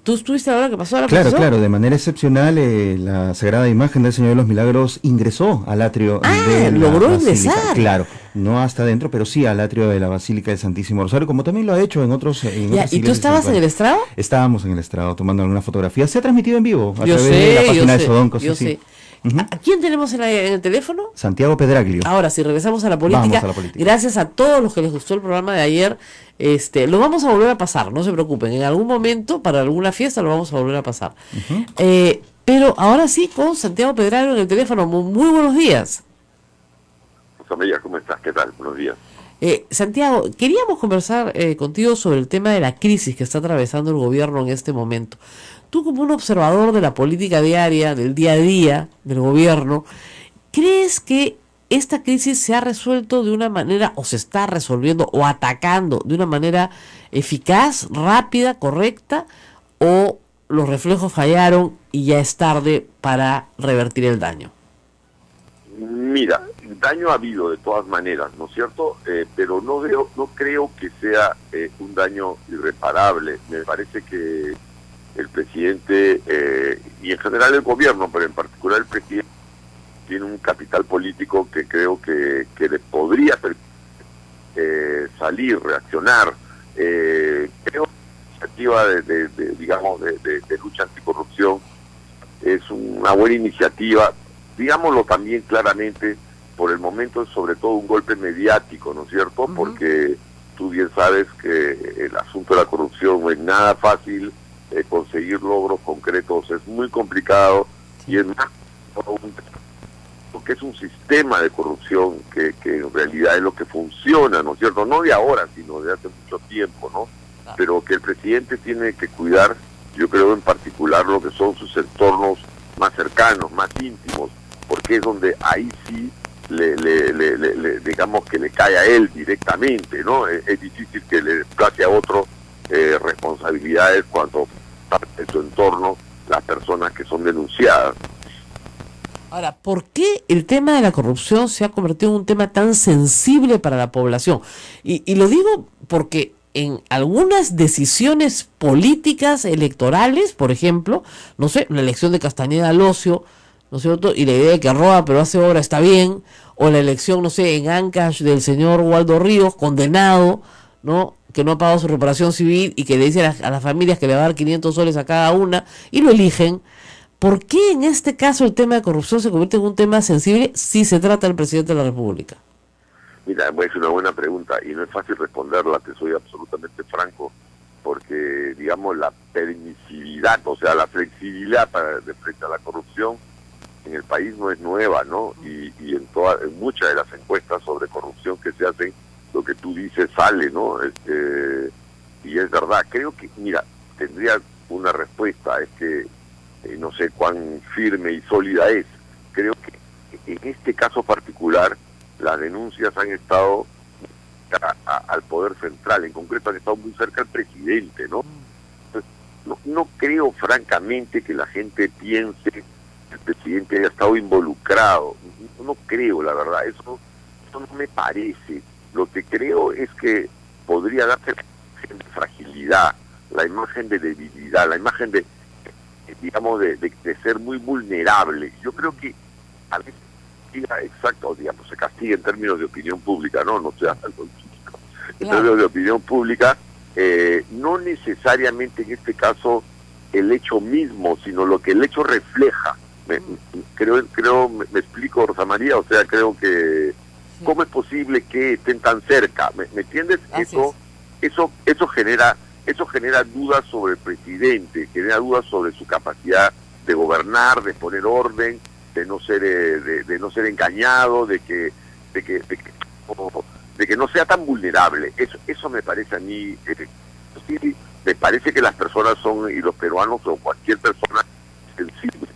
[SPEAKER 2] ¿Tú estuviste a la hora que pasó la
[SPEAKER 3] Claro,
[SPEAKER 2] procesión?
[SPEAKER 3] claro, de manera excepcional la Sagrada Imagen del Señor de los Milagros ingresó al atrio de la
[SPEAKER 2] logró
[SPEAKER 3] Basílica.
[SPEAKER 2] ingresar.
[SPEAKER 3] Claro, no hasta adentro, pero sí al atrio de la Basílica del Santísimo Rosario, como también lo ha hecho en otros
[SPEAKER 2] Ya,
[SPEAKER 3] otras
[SPEAKER 2] ¿y tú
[SPEAKER 3] iglesias
[SPEAKER 2] estabas en el
[SPEAKER 3] habituales.
[SPEAKER 2] estrado?
[SPEAKER 3] Estábamos en el estrado tomando algunas fotografías. Se ha transmitido en vivo a
[SPEAKER 2] Yo
[SPEAKER 3] través de la
[SPEAKER 2] sé,
[SPEAKER 3] página de
[SPEAKER 2] yo
[SPEAKER 3] Sodonco.
[SPEAKER 2] sé, yo
[SPEAKER 3] sí, sí.
[SPEAKER 2] sé. ¿A quién tenemos en el teléfono?
[SPEAKER 3] Santiago Pedraglio.
[SPEAKER 2] Ahora, si regresamos a la política,
[SPEAKER 3] Vamos a la política.
[SPEAKER 2] gracias a todos los que les gustó el programa de ayer, lo vamos a volver a pasar, no se preocupen, en algún momento, para alguna fiesta, lo vamos a volver a pasar. Pero ahora sí, con Santiago Pedraglio en el teléfono. Muy buenos días.
[SPEAKER 5] Rosa María, ¿cómo estás? ¿Qué tal? Buenos días.
[SPEAKER 2] Santiago, queríamos conversar contigo sobre el tema de la crisis que está atravesando el gobierno en este momento. Tú, como un observador de la política diaria, del día a día del gobierno, ¿crees que esta crisis se ha resuelto de una manera, o se está resolviendo, o atacando de una manera eficaz, rápida, correcta, o los reflejos fallaron y ya es tarde para revertir el daño?
[SPEAKER 5] Mira, daño ha habido de todas maneras, ¿no es cierto? Pero no creo que sea un daño irreparable. Me parece que el presidente y en general el gobierno, pero en particular el presidente, tiene un capital político que creo que le podría salir, reaccionar. Creo que la iniciativa de lucha anticorrupción es una buena iniciativa, digámoslo también claramente. Por el momento es sobre todo un golpe mediático, ¿no es cierto? Porque tú bien sabes que el asunto de la corrupción no es nada fácil, conseguir logros concretos es muy complicado, y es más porque es un sistema de corrupción que en realidad es lo que funciona, ¿no es cierto? No de ahora, sino de hace mucho tiempo, ¿no? Pero que el presidente tiene que cuidar, yo creo en particular lo que son sus entornos más cercanos, más íntimos, porque es donde ahí sí digamos que le cae a él directamente, ¿no? Es difícil que le place a otro responsabilidades cuando parte de su entorno las personas que son denunciadas.
[SPEAKER 2] Ahora, ¿por qué el tema de la corrupción se ha convertido en un tema tan sensible para la población? Y lo digo porque en algunas decisiones políticas electorales, por ejemplo, no sé, la elección de Castañeda al Ocio, ¿no es cierto? Y la idea de que roba pero hace obra está bien, o la elección, no sé, en Ancash del señor Waldo Ríos, condenado, ¿no?, que no ha pagado su reparación civil y que le dice a las familias que le va a dar 500 soles a cada una, y lo eligen. ¿Por qué en este caso el tema de corrupción se convierte en un tema sensible si se trata del presidente de la República?
[SPEAKER 5] Mira, es una buena pregunta y no es fácil responderla, te soy absolutamente franco, porque, digamos, la permisividad, o sea, la flexibilidad de frente a la corrupción en el país no es nueva, ¿no? Y en muchas de las encuestas sobre corrupción que se hacen, lo que tú dices sale, ¿no? Y es verdad, creo que, mira, tendría una respuesta, es que no sé cuán firme y sólida es. Creo que en este caso particular las denuncias han estado al poder central, en concreto han estado muy cerca al presidente, ¿no? Entonces, no creo francamente que la gente piense que el presidente haya estado involucrado, no creo, la verdad, eso no me parece. Lo que creo es que podría darse la imagen de fragilidad, la imagen de debilidad, la imagen de, digamos, de ser muy vulnerable. Yo creo que a veces exacto, digamos, se castiga en términos de opinión pública, no sea en términos de opinión pública, no necesariamente en este caso el hecho mismo, sino lo que el hecho refleja. Me explico, Rosa María, o sea, creo que ¿Cómo es posible que estén tan cerca? ¿Me entiendes?
[SPEAKER 2] Así
[SPEAKER 5] Eso genera dudas sobre el presidente, genera dudas sobre su capacidad de gobernar, de poner orden, de no ser engañado, de que no sea tan vulnerable. Eso me parece a mí, sí, me parece que las personas son, y los peruanos o cualquier persona, sensible.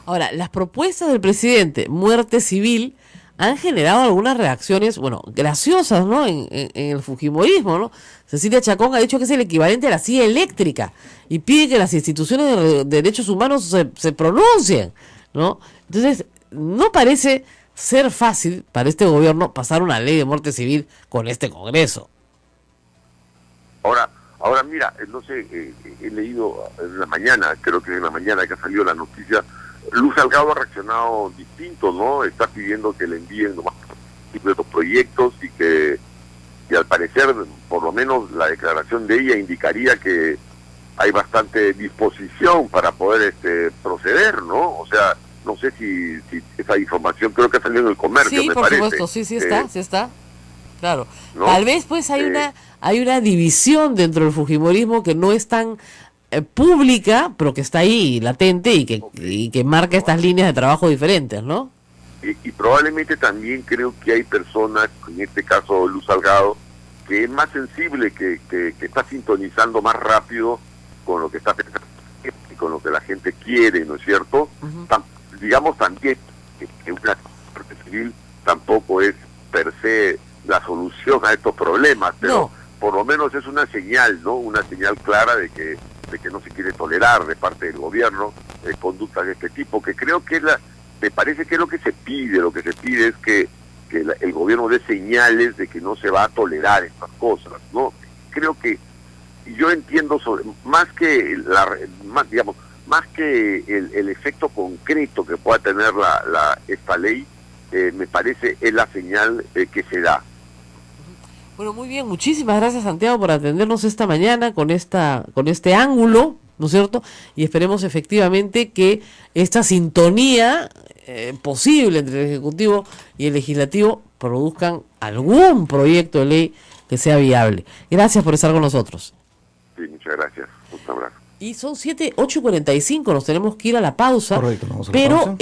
[SPEAKER 2] Ahora, las propuestas del presidente, muerte civil, han generado algunas reacciones, bueno, graciosas, ¿no? En el fujimorismo, ¿no? Cecilia Chacón ha dicho que es el equivalente a la silla eléctrica y pide que las instituciones de derechos humanos se pronuncien, ¿no? Entonces, no parece ser fácil para este gobierno pasar una ley de muerte civil con este Congreso.
[SPEAKER 5] Ahora mira, no sé, he leído en la mañana, creo que en la mañana que ha salido la noticia, Luz Salgado ha reaccionado distinto, ¿no? Está pidiendo que le envíen nomás los proyectos y al parecer, por lo menos la declaración de ella indicaría que hay bastante disposición para poder proceder, ¿no? O sea, no sé si esa información creo que ha salido en el comercio,
[SPEAKER 2] Sí,
[SPEAKER 5] me
[SPEAKER 2] por
[SPEAKER 5] parece.
[SPEAKER 2] supuesto, sí está, claro.
[SPEAKER 5] ¿no?
[SPEAKER 2] Tal vez pues hay una división dentro del fujimorismo que no es tan pública, pero que está ahí latente y que marca estas líneas de trabajo diferentes, ¿no?
[SPEAKER 5] Y probablemente también creo que hay personas, en este caso Luz Salgado, que es más sensible, que está sintonizando más rápido con lo que está pensando y con lo que la gente quiere, ¿no es cierto? Digamos también que una muerte civil tampoco es per se la solución a estos problemas, pero por lo menos es una señal, ¿no? Una señal clara de que no se quiere tolerar de parte del gobierno conductas de este tipo, que creo que me parece que es lo que se pide. Lo que se pide es que el gobierno dé señales de que no se va a tolerar estas cosas, ¿no? Creo que, y yo entiendo más que el efecto concreto que pueda tener esta ley, me parece es la señal que se da.
[SPEAKER 2] Bueno, muy bien, muchísimas gracias Santiago por atendernos esta mañana con este ángulo, ¿no es cierto? Y esperemos efectivamente que esta sintonía posible entre el Ejecutivo y el Legislativo produzcan algún proyecto de ley que sea viable. Gracias por estar con nosotros.
[SPEAKER 5] Sí, muchas gracias. Un abrazo.
[SPEAKER 2] Y son 8:45, nos tenemos que ir a la pausa.
[SPEAKER 3] Correcto, vamos a la
[SPEAKER 2] pero
[SPEAKER 3] pausa.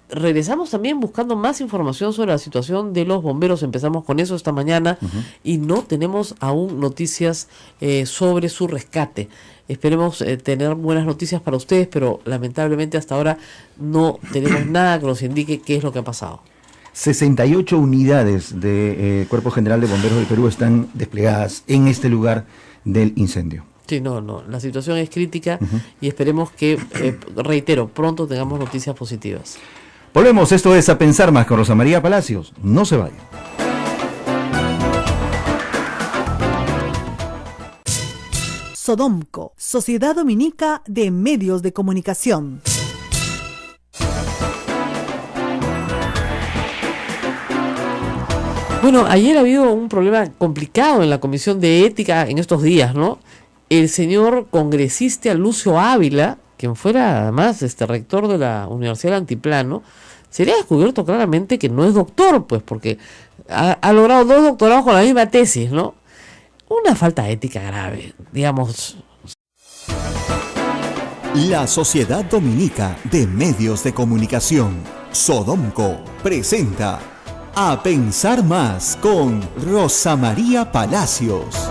[SPEAKER 2] Regresamos también buscando más información sobre la situación de los bomberos. Empezamos con eso esta mañana y no tenemos aún noticias sobre su rescate. Esperemos tener buenas noticias para ustedes, pero lamentablemente hasta ahora no tenemos nada que nos indique qué es lo que ha pasado.
[SPEAKER 3] 68 unidades del Cuerpo General de Bomberos del Perú están desplegadas en este lugar del incendio.
[SPEAKER 2] Sí, no, la situación es crítica y esperemos que, reitero, pronto tengamos noticias positivas.
[SPEAKER 3] Volvemos, esto es A Pensar Más con Rosa María Palacios. No se vayan.
[SPEAKER 4] Sodomco, Sociedad Dominica de Medios de Comunicación.
[SPEAKER 2] Bueno, ayer ha habido un problema complicado en la Comisión de Ética en estos días, ¿no? El señor congresista Lucio Ávila, quien fuera además rector de la Universidad del Altiplano, se le ha descubierto claramente que no es doctor, pues, porque ha logrado 2 doctorados con la misma tesis, ¿no? Una falta ética grave, digamos.
[SPEAKER 1] La Sociedad Dominica de Medios de Comunicación, Sodomco, presenta A Pensar Más con Rosa María Palacios.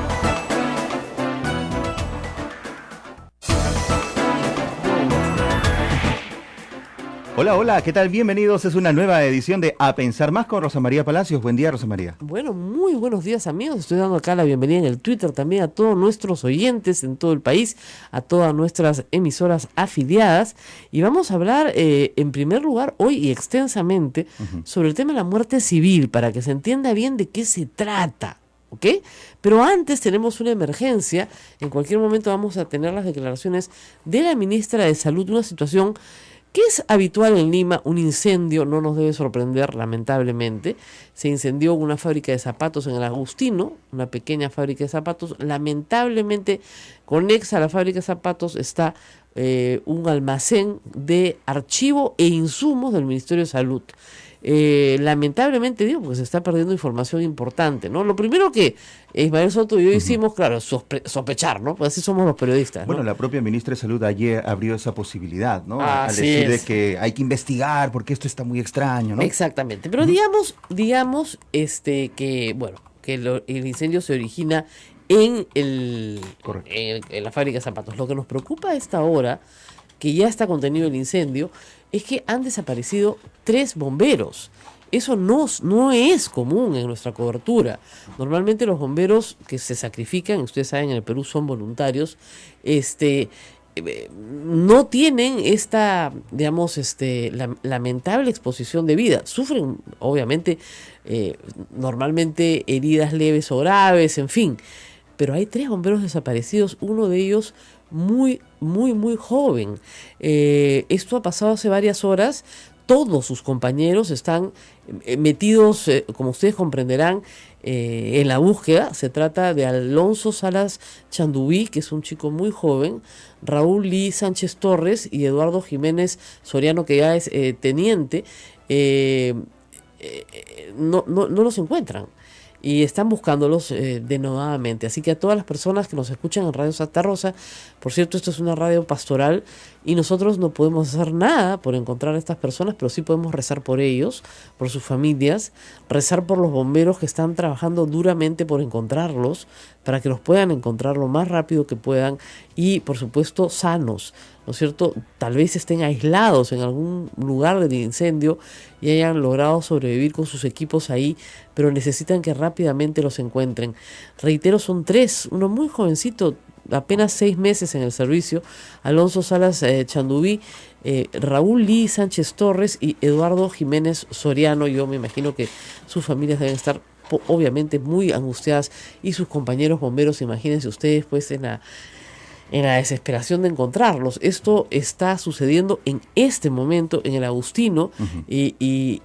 [SPEAKER 3] Hola, ¿qué tal? Bienvenidos, es una nueva edición de A Pensar Más con Rosa María Palacios. Buen día, Rosa María.
[SPEAKER 2] Bueno, muy buenos días amigos, estoy dando acá la bienvenida en el Twitter también a todos nuestros oyentes en todo el país, a todas nuestras emisoras afiliadas, y vamos a hablar en primer lugar hoy y extensamente sobre el tema de la muerte civil, para que se entienda bien de qué se trata. ¿Ok? Pero antes tenemos una emergencia, en cualquier momento vamos a tener las declaraciones de la ministra de Salud, una situación que es habitual en Lima. Un incendio no nos debe sorprender, lamentablemente. Se incendió una fábrica de zapatos en el Agustino, una pequeña fábrica de zapatos. Lamentablemente, conexa a la fábrica de zapatos está un almacén de archivo e insumos del Ministerio de Salud. lamentablemente digo, porque se está perdiendo información importante, ¿no? Lo primero que Ismael Soto y yo hicimos, claro, sospechar, ¿no? Pues así somos los periodistas, ¿no?
[SPEAKER 3] Bueno, la propia ministra de Salud ayer abrió esa posibilidad, ¿no? Al
[SPEAKER 2] Así
[SPEAKER 3] decir de
[SPEAKER 2] es.
[SPEAKER 3] que hay que investigar porque esto está muy extraño, ¿no?
[SPEAKER 2] Exactamente, pero digamos que, bueno, que el incendio se origina
[SPEAKER 3] Correcto.
[SPEAKER 2] en la fábrica de zapatos. Lo que nos preocupa a esta hora, que ya está contenido el incendio, es que han desaparecido 3 bomberos. Eso no es común en nuestra cobertura. Normalmente los bomberos que se sacrifican, ustedes saben, en el Perú son voluntarios, no tienen esta, digamos, lamentable exposición de vida. Sufren, obviamente, normalmente heridas leves o graves, en fin. Pero hay 3 bomberos desaparecidos, uno de ellos muy, muy, muy joven. Esto ha pasado hace varias horas. Todos sus compañeros están metidos, como ustedes comprenderán, en la búsqueda. Se trata de Alonso Salas Chandubí, que es un chico muy joven, Raúl Lee Sánchez Torres y Eduardo Jiménez Soriano, que ya es teniente. No los encuentran y están buscándolos denodadamente. Así que a todas las personas que nos escuchan en Radio Santa Rosa, por cierto, esto es una radio pastoral y nosotros no podemos hacer nada por encontrar a estas personas, pero sí podemos rezar por ellos, por sus familias, rezar por los bomberos que están trabajando duramente por encontrarlos, para que los puedan encontrar lo más rápido que puedan y, por supuesto, sanos, ¿no es cierto? Tal vez estén aislados en algún lugar del incendio y hayan logrado sobrevivir con sus equipos ahí, pero necesitan que rápidamente los encuentren. Reitero, son 3, uno muy jovencito, apenas 6 meses en el servicio, Alonso Salas Chandubí, Raúl Lee Sánchez Torres y Eduardo Jiménez Soriano. Yo me imagino que sus familias deben estar obviamente muy angustiadas y sus compañeros bomberos, imagínense ustedes, pues en la desesperación de encontrarlos. Esto está sucediendo en este momento en el Agustino. Y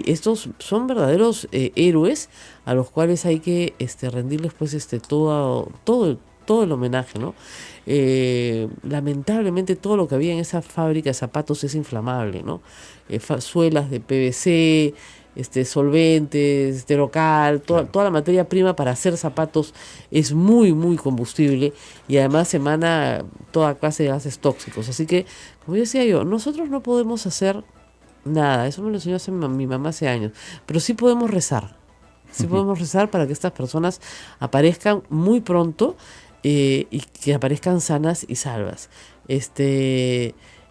[SPEAKER 2] estos son verdaderos héroes a los cuales hay que rendirles pues todo el homenaje, ¿no? Lamentablemente todo lo que había en esa fábrica de zapatos es inflamable, ¿no? Suelas de PVC, solventes, de local, toda la materia prima para hacer zapatos es muy, muy combustible y además emana toda clase de gases tóxicos. Así que, como decía yo, nosotros no podemos hacer nada, eso me lo enseñó mi mamá hace años, pero sí podemos rezar. Sí podemos rezar para que estas personas aparezcan muy pronto y que aparezcan sanas y salvas.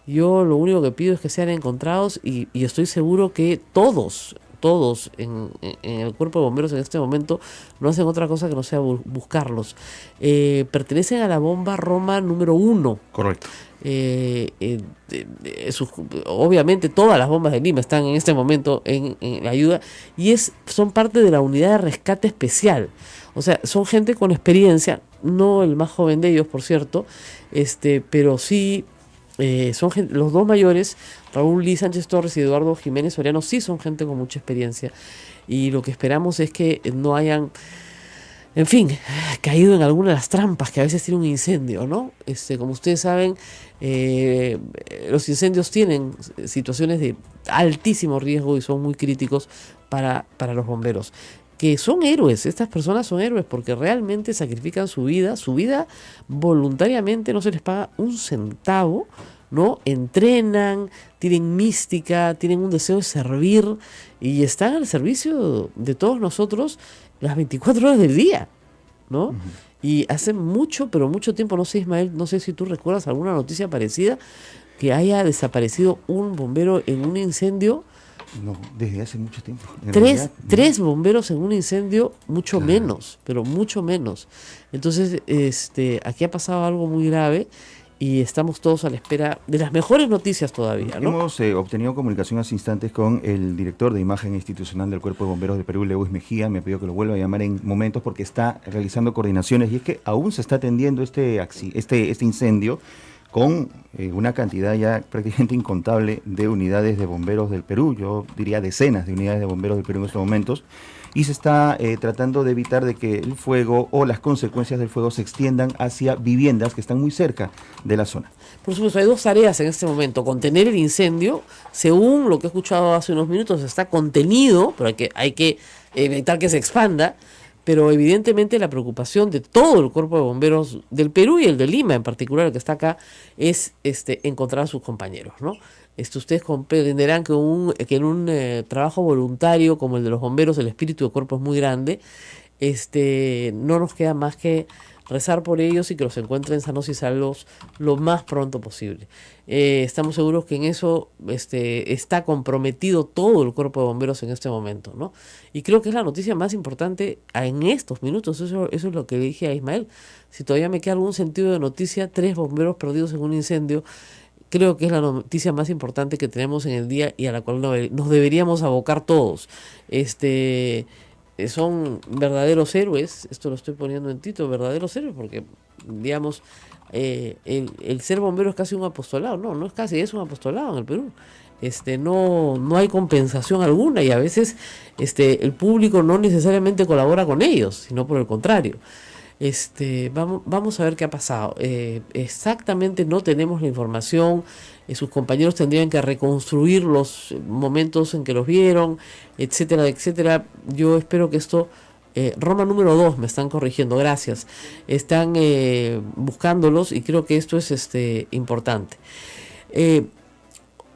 [SPEAKER 2] Yo lo único que pido es que sean encontrados y estoy seguro que todos en el cuerpo de bomberos en este momento no hacen otra cosa que no sea buscarlos. Pertenecen a la bomba Roma número 1.
[SPEAKER 3] Correcto.
[SPEAKER 2] Obviamente todas las bombas de Lima están en este momento en la ayuda y son parte de la unidad de rescate especial. O sea, son gente con experiencia, no el más joven de ellos, por cierto, pero sí son los 2 mayores, Raúl Lee Sánchez Torres y Eduardo Jiménez Soriano, sí son gente con mucha experiencia y lo que esperamos es que no hayan, en fin, caído en alguna de las trampas que a veces tiene un incendio, ¿no? Como ustedes saben, los incendios tienen situaciones de altísimo riesgo y son muy críticos para los bomberos. Que son héroes, estas personas son héroes porque realmente sacrifican su vida voluntariamente, no se les paga un centavo, ¿no? Entrenan, tienen mística, tienen un deseo de servir y están al servicio de todos nosotros las 24 horas del día, ¿no? Y hace mucho, pero mucho tiempo, no sé, Ismael, no sé si tú recuerdas alguna noticia parecida, que haya desaparecido un bombero en un incendio.
[SPEAKER 3] No, desde hace mucho tiempo.
[SPEAKER 2] Tres bomberos en un incendio, mucho menos, pero mucho menos. Entonces, aquí ha pasado algo muy grave y estamos todos a la espera de las mejores noticias todavía, ¿no?
[SPEAKER 3] Hemos obtenido comunicación hace instantes con el director de imagen institucional del Cuerpo de Bomberos de Perú, Lewis Mejía. Me pidió que lo vuelva a llamar en momentos porque está realizando coordinaciones y es que aún se está atendiendo este incendio con una cantidad ya prácticamente incontable de unidades de bomberos del Perú, yo diría decenas de unidades de bomberos del Perú en estos momentos, y se está tratando de evitar de que el fuego o las consecuencias del fuego se extiendan hacia viviendas que están muy cerca de la zona.
[SPEAKER 2] Por supuesto, hay dos tareas en este momento: contener el incendio, según lo que he escuchado hace unos minutos, está contenido, pero hay que evitar que se expanda. Pero evidentemente la preocupación de todo el cuerpo de bomberos del Perú y el de Lima en particular, el que está acá, es encontrar a sus compañeros, ¿no? Ustedes comprenderán que en un trabajo voluntario como el de los bomberos, el espíritu de cuerpo es muy grande. No nos queda más que rezar por ellos y que los encuentren sanos y salvos lo más pronto posible. Estamos seguros que en eso está comprometido todo el cuerpo de bomberos en este momento, ¿no? Y creo que es la noticia más importante en estos minutos. Eso es lo que le dije a Ismael. Si todavía me queda algún sentido de noticia, 3 bomberos perdidos en un incendio, creo que es la noticia más importante que tenemos en el día y a la cual nos deberíamos abocar todos. Son verdaderos héroes, esto lo estoy poniendo en Tito, verdaderos héroes, porque, digamos, el ser bombero es casi un apostolado. No es casi, es un apostolado en el Perú. No hay compensación alguna, y a veces el público no necesariamente colabora con ellos, sino por el contrario. Vamos a ver qué ha pasado. Exactamente no tenemos la información. Sus compañeros tendrían que reconstruir los momentos en que los vieron, etcétera, etcétera. Yo espero que esto... Roma número 2, me están corrigiendo, gracias. Están buscándolos y creo que esto es importante.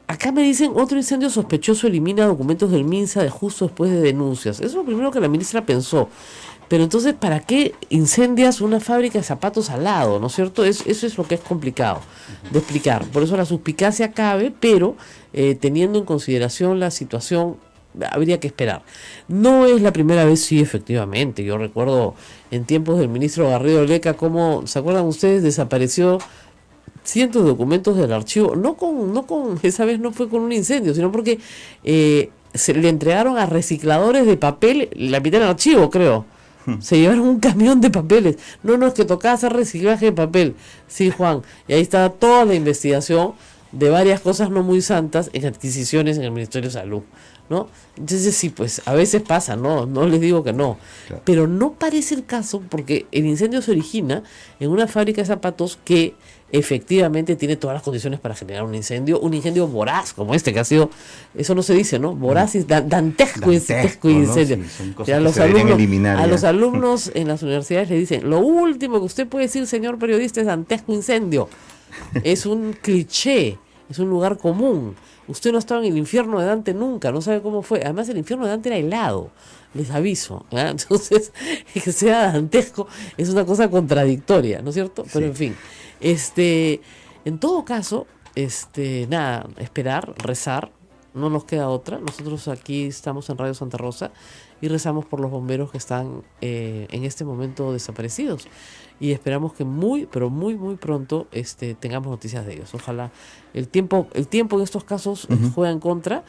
[SPEAKER 2] Acá me dicen: otro incendio sospechoso elimina documentos del MINSA de justo después de denuncias. Eso es lo primero que la ministra pensó. Pero entonces, ¿para qué incendias una fábrica de zapatos al lado? ¿No es cierto? Eso es lo que es complicado de explicar. Por eso la suspicacia cabe, pero teniendo en consideración la situación, habría que esperar. No es la primera vez, sí, efectivamente. Yo recuerdo en tiempos del ministro Garrido Leca cómo, ¿se acuerdan ustedes? Desapareció cientos de documentos del archivo. Esa vez no fue con un incendio, sino porque se le entregaron a recicladores de papel la mitad del archivo, creo. Se llevaron un camión de papeles. No, es que tocaba hacer reciclaje de papel. Sí, Juan. Y ahí estaba toda la investigación de varias cosas no muy santas en adquisiciones en el Ministerio de Salud, ¿no? Entonces sí, pues a veces pasa, no les digo que no. Claro. Pero no parece el caso, porque el incendio se origina en una fábrica de zapatos que efectivamente tiene todas las condiciones para generar un incendio voraz como este que ha sido, eso no se dice, ¿no? Voraz y dantesco incendio. ¿No? Sí, o sea, los alumnos en las universidades le dicen: lo último que usted puede decir, señor periodista, es dantesco incendio. Es un cliché, es un lugar común. Usted no ha estado en el infierno de Dante nunca, no sabe cómo fue. Además, el infierno de Dante era helado, les aviso, ¿eh? Entonces, que sea dantesco es una cosa contradictoria, ¿no es cierto? Pero en fin, en todo caso, nada, esperar, rezar, no nos queda otra. Nosotros aquí estamos en Radio Santa Rosa y rezamos por los bomberos que están en este momento desaparecidos, y esperamos que muy, pero muy, muy pronto tengamos noticias de ellos. Ojalá. El tiempo en estos casos juega en contra,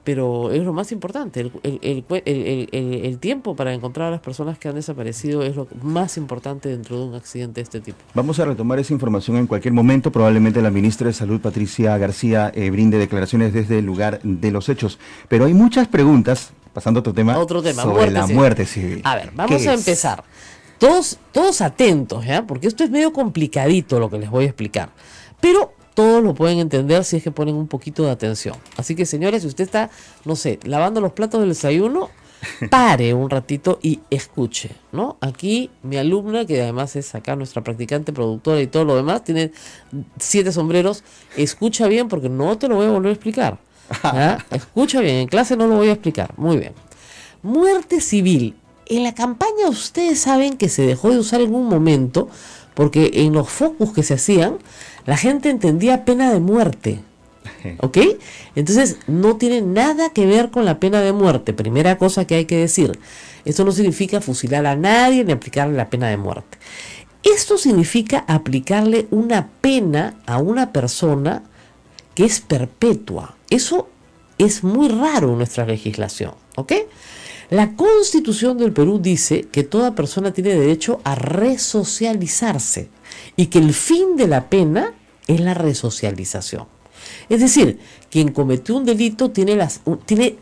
[SPEAKER 2] pero es lo más importante. El tiempo para encontrar a las personas que han desaparecido es lo más importante dentro de un accidente de este tipo.
[SPEAKER 3] Vamos a retomar esa información en cualquier momento. Probablemente la ministra de Salud, Patricia García, brinde declaraciones desde el lugar de los hechos. Pero hay muchas preguntas, pasando a otro tema, sobre la muerte civil.
[SPEAKER 2] A ver, vamos a empezar. Todos atentos, ¿ya? Porque esto es medio complicadito lo que les voy a explicar. Pero todos lo pueden entender si es que ponen un poquito de atención. Así que, señores, si usted está, no sé, lavando los platos del desayuno, pare un ratito y escuche, ¿no? Aquí mi alumna, que además es acá nuestra practicante, productora y todo lo demás, tiene 7 sombreros, escucha bien porque no te lo voy a volver a explicar. ¿Ya? Escucha bien, en clase no lo voy a explicar. Muy bien. Muerte civil. En la campaña ustedes saben que se dejó de usar en un momento porque en los focus que se hacían la gente entendía pena de muerte, ¿ok? Entonces no tiene nada que ver con la pena de muerte. Primera cosa que hay que decir: esto no significa fusilar a nadie ni aplicarle la pena de muerte. Esto significa aplicarle una pena a una persona que es perpetua. Eso es muy raro en nuestra legislación, ¿ok? La Constitución del Perú dice que toda persona tiene derecho a resocializarse y que el fin de la pena es la resocialización. Es decir, quien cometió un delito tiene,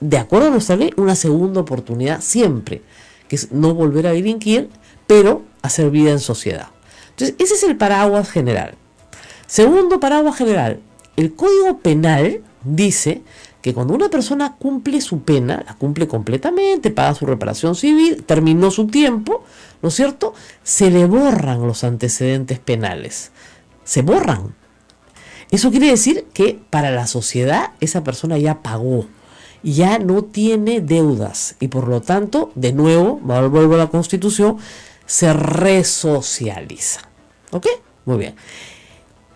[SPEAKER 2] de acuerdo a nuestra ley, una segunda oportunidad siempre, que es no volver a delinquir, pero hacer vida en sociedad. Entonces, ese es el paraguas general. Segundo paraguas general, el Código Penal dice que cuando una persona cumple su pena, la cumple completamente, paga su reparación civil, terminó su tiempo, ¿no es cierto?, se le borran los antecedentes penales. Se borran. Eso quiere decir que para la sociedad esa persona ya pagó, ya no tiene deudas y por lo tanto, de nuevo, vuelvo a la Constitución, se resocializa. ¿Ok? Muy bien.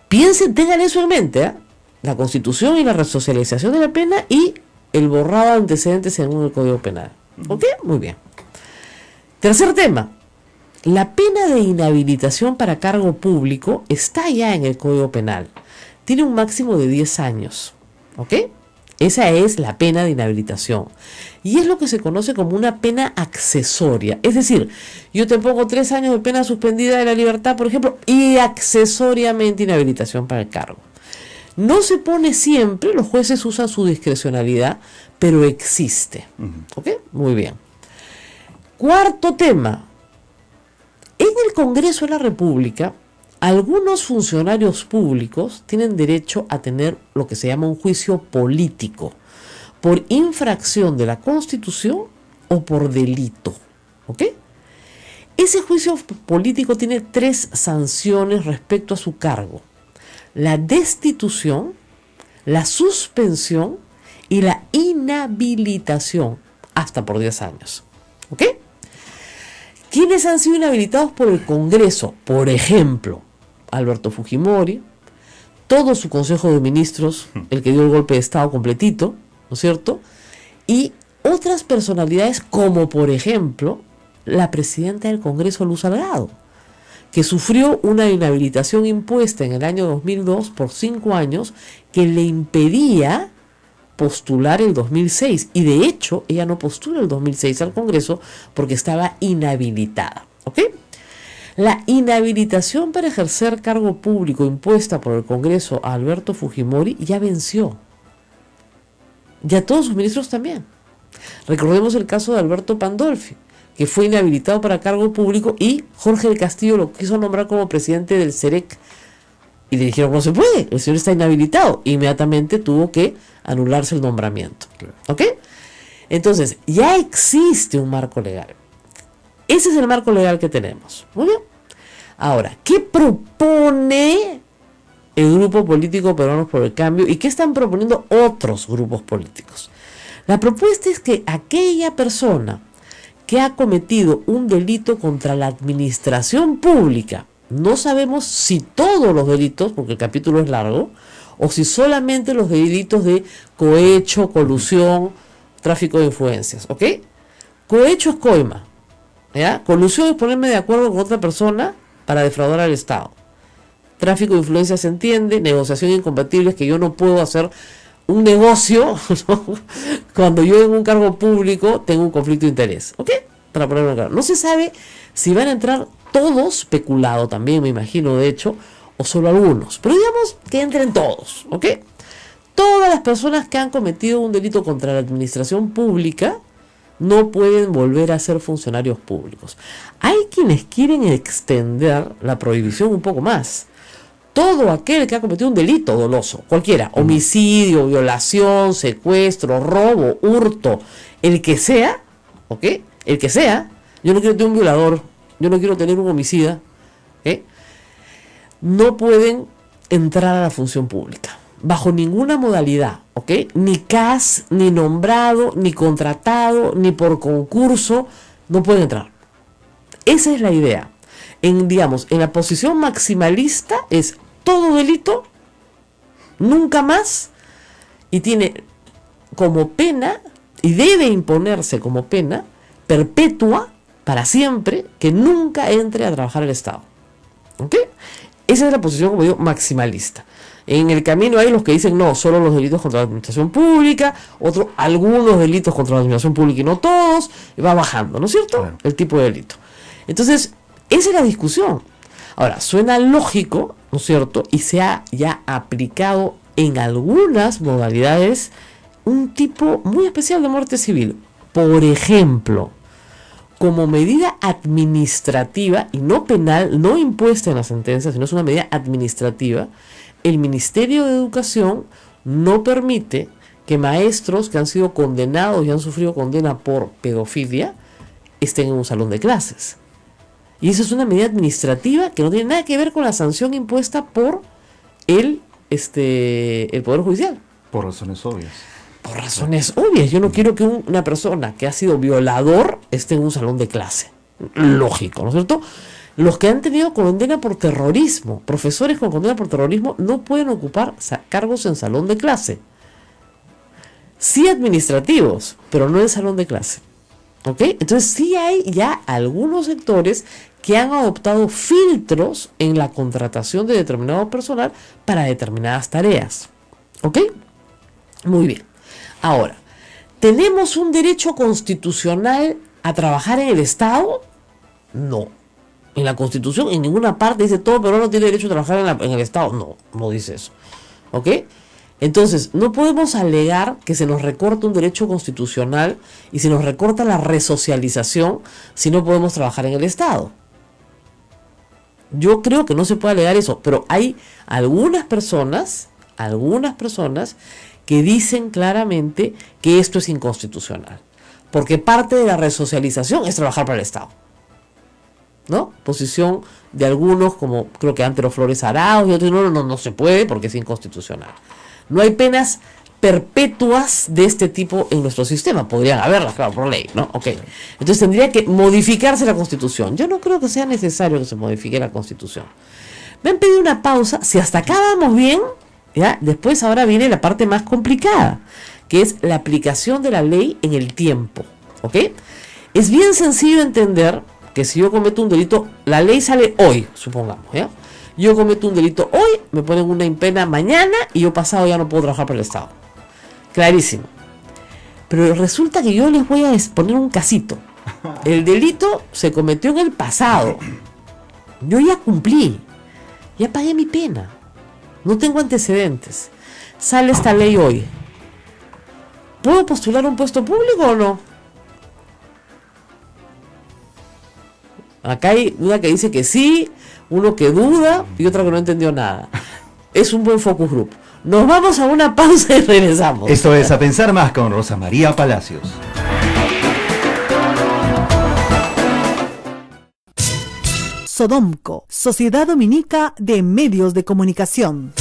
[SPEAKER 2] Piensen, tengan eso en mente, ¿eh? La Constitución y la resocialización de la pena y el borrado de antecedentes según el Código Penal. ¿Ok? Muy bien. Tercer tema. La pena de inhabilitación para cargo público está ya en el Código Penal. Tiene un máximo de 10 años. ¿Ok? Esa es la pena de inhabilitación. Y es lo que se conoce como una pena accesoria. Es decir, yo te pongo 3 años de pena suspendida de la libertad, por ejemplo, y accesoriamente inhabilitación para el cargo. No se pone siempre, los jueces usan su discrecionalidad, pero existe. ¿Ok? Muy bien. Cuarto tema. En el Congreso de la República, algunos funcionarios públicos tienen derecho a tener lo que se llama un juicio político por infracción de la Constitución o por delito. ¿Ok? Ese juicio político tiene 3 sanciones respecto a su cargo: la destitución, la suspensión y la inhabilitación hasta por 10 años. ¿Ok? ¿Quiénes han sido inhabilitados por el Congreso? Por ejemplo, Alberto Fujimori, todo su Consejo de Ministros, el que dio el golpe de Estado completito, ¿no es cierto? Y otras personalidades como, por ejemplo, la presidenta del Congreso, Luz Salgado, que sufrió una inhabilitación impuesta en el año 2002 por 5 años que le impedía postular el 2006. Y de hecho, ella no postula el 2006 al Congreso porque estaba inhabilitada. ¿Ok? La inhabilitación para ejercer cargo público impuesta por el Congreso a Alberto Fujimori ya venció. Ya todos sus ministros también. Recordemos el caso de Alberto Pandolfi, que fue inhabilitado para cargo público y Jorge del Castillo lo quiso nombrar como presidente del CEREC. Y le dijeron, no se puede, el señor está inhabilitado. Inmediatamente tuvo que anularse el nombramiento. Claro. ¿Ok? Entonces, ya existe un marco legal. Ese es el marco legal que tenemos. Muy bien. Ahora, ¿qué propone el Grupo Político Peruanos por el Cambio y qué están proponiendo otros grupos políticos? La propuesta es que aquella persona que ha cometido un delito contra la administración pública, no sabemos si todos los delitos, porque el capítulo es largo, o si solamente los delitos de cohecho, colusión, tráfico de influencias, ¿ok? Cohecho es coima, ¿ya? Colusión es ponerme de acuerdo con otra persona para defraudar al Estado. Tráfico de influencias se entiende, negociación incompatible es que yo no puedo hacer un negocio, ¿no? Cuando yo en un cargo público tengo un conflicto de interés, ¿ok? Para ponerlo claro. No se sabe si van a entrar todos, peculado también me imagino de hecho, o solo algunos, pero digamos que entren todos, ¿ok? Todas las personas que han cometido un delito contra la administración pública no pueden volver a ser funcionarios públicos. Hay quienes quieren extender la prohibición un poco más. Todo aquel que ha cometido un delito doloso, cualquiera, homicidio, violación, secuestro, robo, hurto, el que sea, ¿ok? El que sea, yo no quiero tener un violador, yo no quiero tener un homicida, ¿ok? No pueden entrar a la función pública, bajo ninguna modalidad, ¿ok? Ni CAS, ni nombrado, ni contratado, ni por concurso, no pueden entrar. Esa es la idea. Digamos, en la posición maximalista es todo delito, nunca más, y tiene como pena, y debe imponerse como pena, perpetua, para siempre, que nunca entre a trabajar el Estado. ¿Ok? Esa es la posición, como digo, maximalista. En el camino hay los que dicen, no, solo los delitos contra la administración pública, otros, algunos delitos contra la administración pública y no todos, y va bajando, ¿no es cierto? Claro. El tipo de delito. Entonces, esa es la discusión. Ahora, suena lógico, ¿no es cierto? Y se ha ya aplicado en algunas modalidades un tipo muy especial de muerte civil. Por ejemplo, como medida administrativa y no penal, no impuesta en la sentencia, sino es una medida administrativa, el Ministerio de Educación no permite que maestros que han sido condenados y han sufrido condena por pedofilia estén en un salón de clases. Y esa es una medida administrativa que no tiene nada que ver con la sanción impuesta por el Poder Judicial.
[SPEAKER 3] Por razones obvias.
[SPEAKER 2] Por razones obvias. Yo no quiero que una persona que ha sido violador esté en un salón de clase. Lógico, ¿no es cierto? Los que han tenido condena por terrorismo, profesores con condena por terrorismo, no pueden ocupar cargos en salón de clase. Sí administrativos, pero no en salón de clase. ¿Ok? Entonces sí hay ya algunos sectores que han adoptado filtros en la contratación de determinado personal para determinadas tareas. ¿Ok? Muy bien. Ahora, ¿tenemos un derecho constitucional a trabajar en el Estado? No. En la Constitución, en ninguna parte dice todo peruano tiene derecho a trabajar en el Estado. No, no dice eso. ¿Ok? Entonces, no podemos alegar que se nos recorta un derecho constitucional y se nos recorta la resocialización si no podemos trabajar en el Estado. Yo creo que no se puede alegar eso, pero hay algunas personas que dicen claramente que esto es inconstitucional, porque parte de la resocialización es trabajar para el Estado, ¿no? Posición de algunos, como creo que Antero Flores Arauz y otros, no se puede porque es inconstitucional. No hay penas perpetuas de este tipo en nuestro sistema. Podrían haberlas, claro, por ley, ¿no? Ok. Entonces tendría que modificarse la Constitución. Yo no creo que sea necesario que se modifique la Constitución. Me han pedido una pausa. Si hasta acá vamos bien, ¿ya? Después ahora viene la parte más complicada, que es la aplicación de la ley en el tiempo, ¿ok? Es bien sencillo entender que si yo cometo un delito, la ley sale hoy, supongamos, ¿ya? Yo cometo un delito hoy, me ponen una impena mañana y yo pasado ya no puedo trabajar para el Estado. Clarísimo. Pero resulta que yo les voy a poner un casito. El delito se cometió en el pasado. Yo ya cumplí. Ya pagué mi pena. No tengo antecedentes. Sale esta ley hoy. ¿Puedo postular un puesto público o no? Acá hay una que dice que sí, uno que duda y otra que no entendió nada. Es un buen focus group. Nos vamos a una pausa y regresamos.
[SPEAKER 3] Esto es A Pensar Más con Rosa María Palacios.
[SPEAKER 4] Sodomco, Sociedad Dominica de Medios de Comunicación.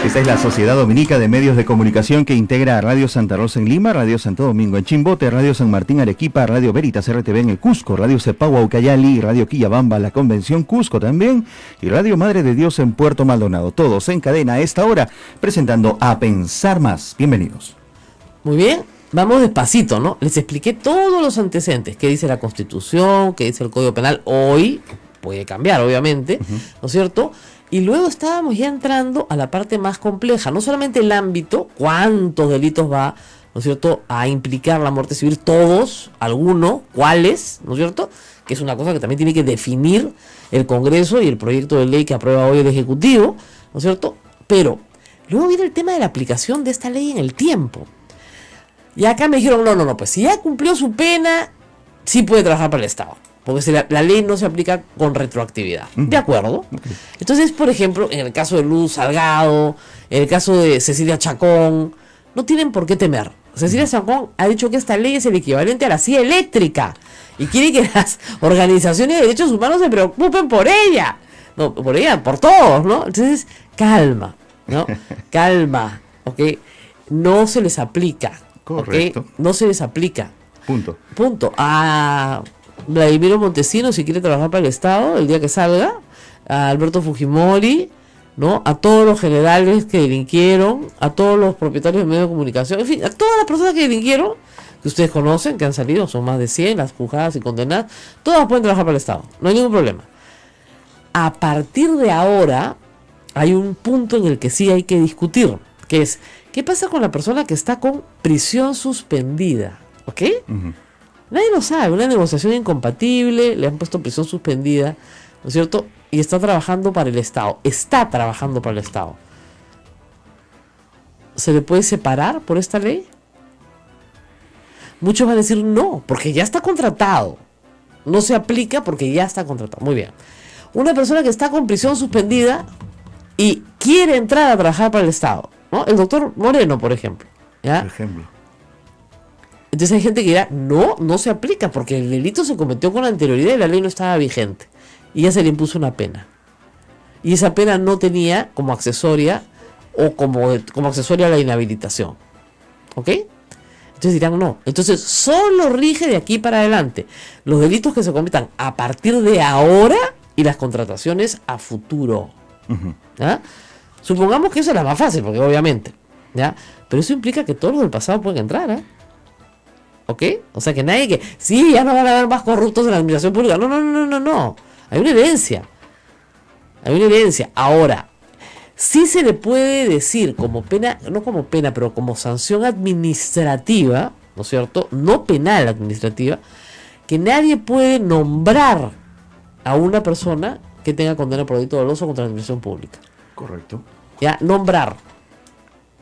[SPEAKER 3] Esta es la Sociedad Dominica de Medios de Comunicación que integra a Radio Santa Rosa en Lima, Radio Santo Domingo en Chimbote, Radio San Martín Arequipa, Radio Veritas RTV en el Cusco, Radio Cepagua Ucayali, Radio Quillabamba La Convención Cusco también y Radio Madre de Dios en Puerto Maldonado. Todos en cadena a esta hora presentando A Pensar Más. Bienvenidos.
[SPEAKER 2] Muy bien, vamos despacito, ¿no? Les expliqué todos los antecedentes, qué dice la Constitución, qué dice el Código Penal. Hoy puede cambiar, obviamente, ¿no es cierto? Y luego estábamos ya entrando a la parte más compleja, no solamente el ámbito, cuántos delitos va, ¿no es cierto?, a implicar la muerte civil, todos, algunos, cuáles, ¿no es cierto?, que es una cosa que también tiene que definir el Congreso y el proyecto de ley que aprueba hoy el Ejecutivo, ¿no es cierto?, pero luego viene el tema de la aplicación de esta ley en el tiempo. Y acá me dijeron, no, pues si ya cumplió su pena, sí puede trabajar para el Estado. Porque si la ley no se aplica con retroactividad. ¿De acuerdo? Okay. Entonces, por ejemplo, en el caso de Luz Salgado, en el caso de Cecilia Chacón, no tienen por qué temer. Cecilia Chacón ha dicho que esta ley es el equivalente a la silla eléctrica y quiere que las organizaciones de derechos humanos se preocupen por ella. No, por ella, por todos, ¿no? Entonces, calma, ¿no? Calma, ¿ok? No se les aplica.
[SPEAKER 3] Correcto.
[SPEAKER 2] ¿Okay? No se les aplica.
[SPEAKER 3] Punto.
[SPEAKER 2] A Vladimiro Montesinos, si quiere trabajar para el Estado el día que salga, a Alberto Fujimori, ¿no?, a todos los generales que delinquieron, a todos los propietarios de medios de comunicación, en fin, a todas las personas que delinquieron, que ustedes conocen, que han salido, son más de 100 las juzgadas y condenadas, todas pueden trabajar para el Estado, no hay ningún problema. A partir de ahora hay un punto en el que sí hay que discutir, que es, ¿qué pasa con la persona que está con prisión suspendida? ¿Ok? Nadie lo sabe, una negociación incompatible, le han puesto prisión suspendida, ¿no es cierto? y está trabajando para el Estado, ¿se le puede separar por esta ley? Muchos van a decir no, porque ya está contratado. No se aplica porque ya está contratado. Muy bien. Una persona que está con prisión suspendida y quiere entrar a trabajar para el Estado, ¿no? El doctor Moreno, por ejemplo. ¿Ya?
[SPEAKER 3] Por ejemplo.
[SPEAKER 2] Entonces hay gente que dirá, no se aplica porque el delito se cometió con anterioridad y la ley no estaba vigente. Y ya se le impuso una pena. Y esa pena no tenía como accesoria o como accesoria a la inhabilitación. ¿Ok? Entonces dirán no. Entonces solo rige de aquí para adelante los delitos que se cometan a partir de ahora y las contrataciones a futuro. ¿Ya? Supongamos que eso es la más fácil, porque obviamente, ¿ya? Pero eso implica que todos los del pasado pueden entrar, ¿eh? ¿Ok? O sea que nadie que... Sí, ya no van a haber más corruptos en la administración pública. No. Hay una herencia. Ahora, sí se le puede decir como pena, no como pena, pero como sanción administrativa, ¿no es cierto? No penal, administrativa, que nadie puede nombrar a una persona que tenga condena por delito doloso contra la administración pública.
[SPEAKER 3] Correcto.
[SPEAKER 2] Ya, nombrar.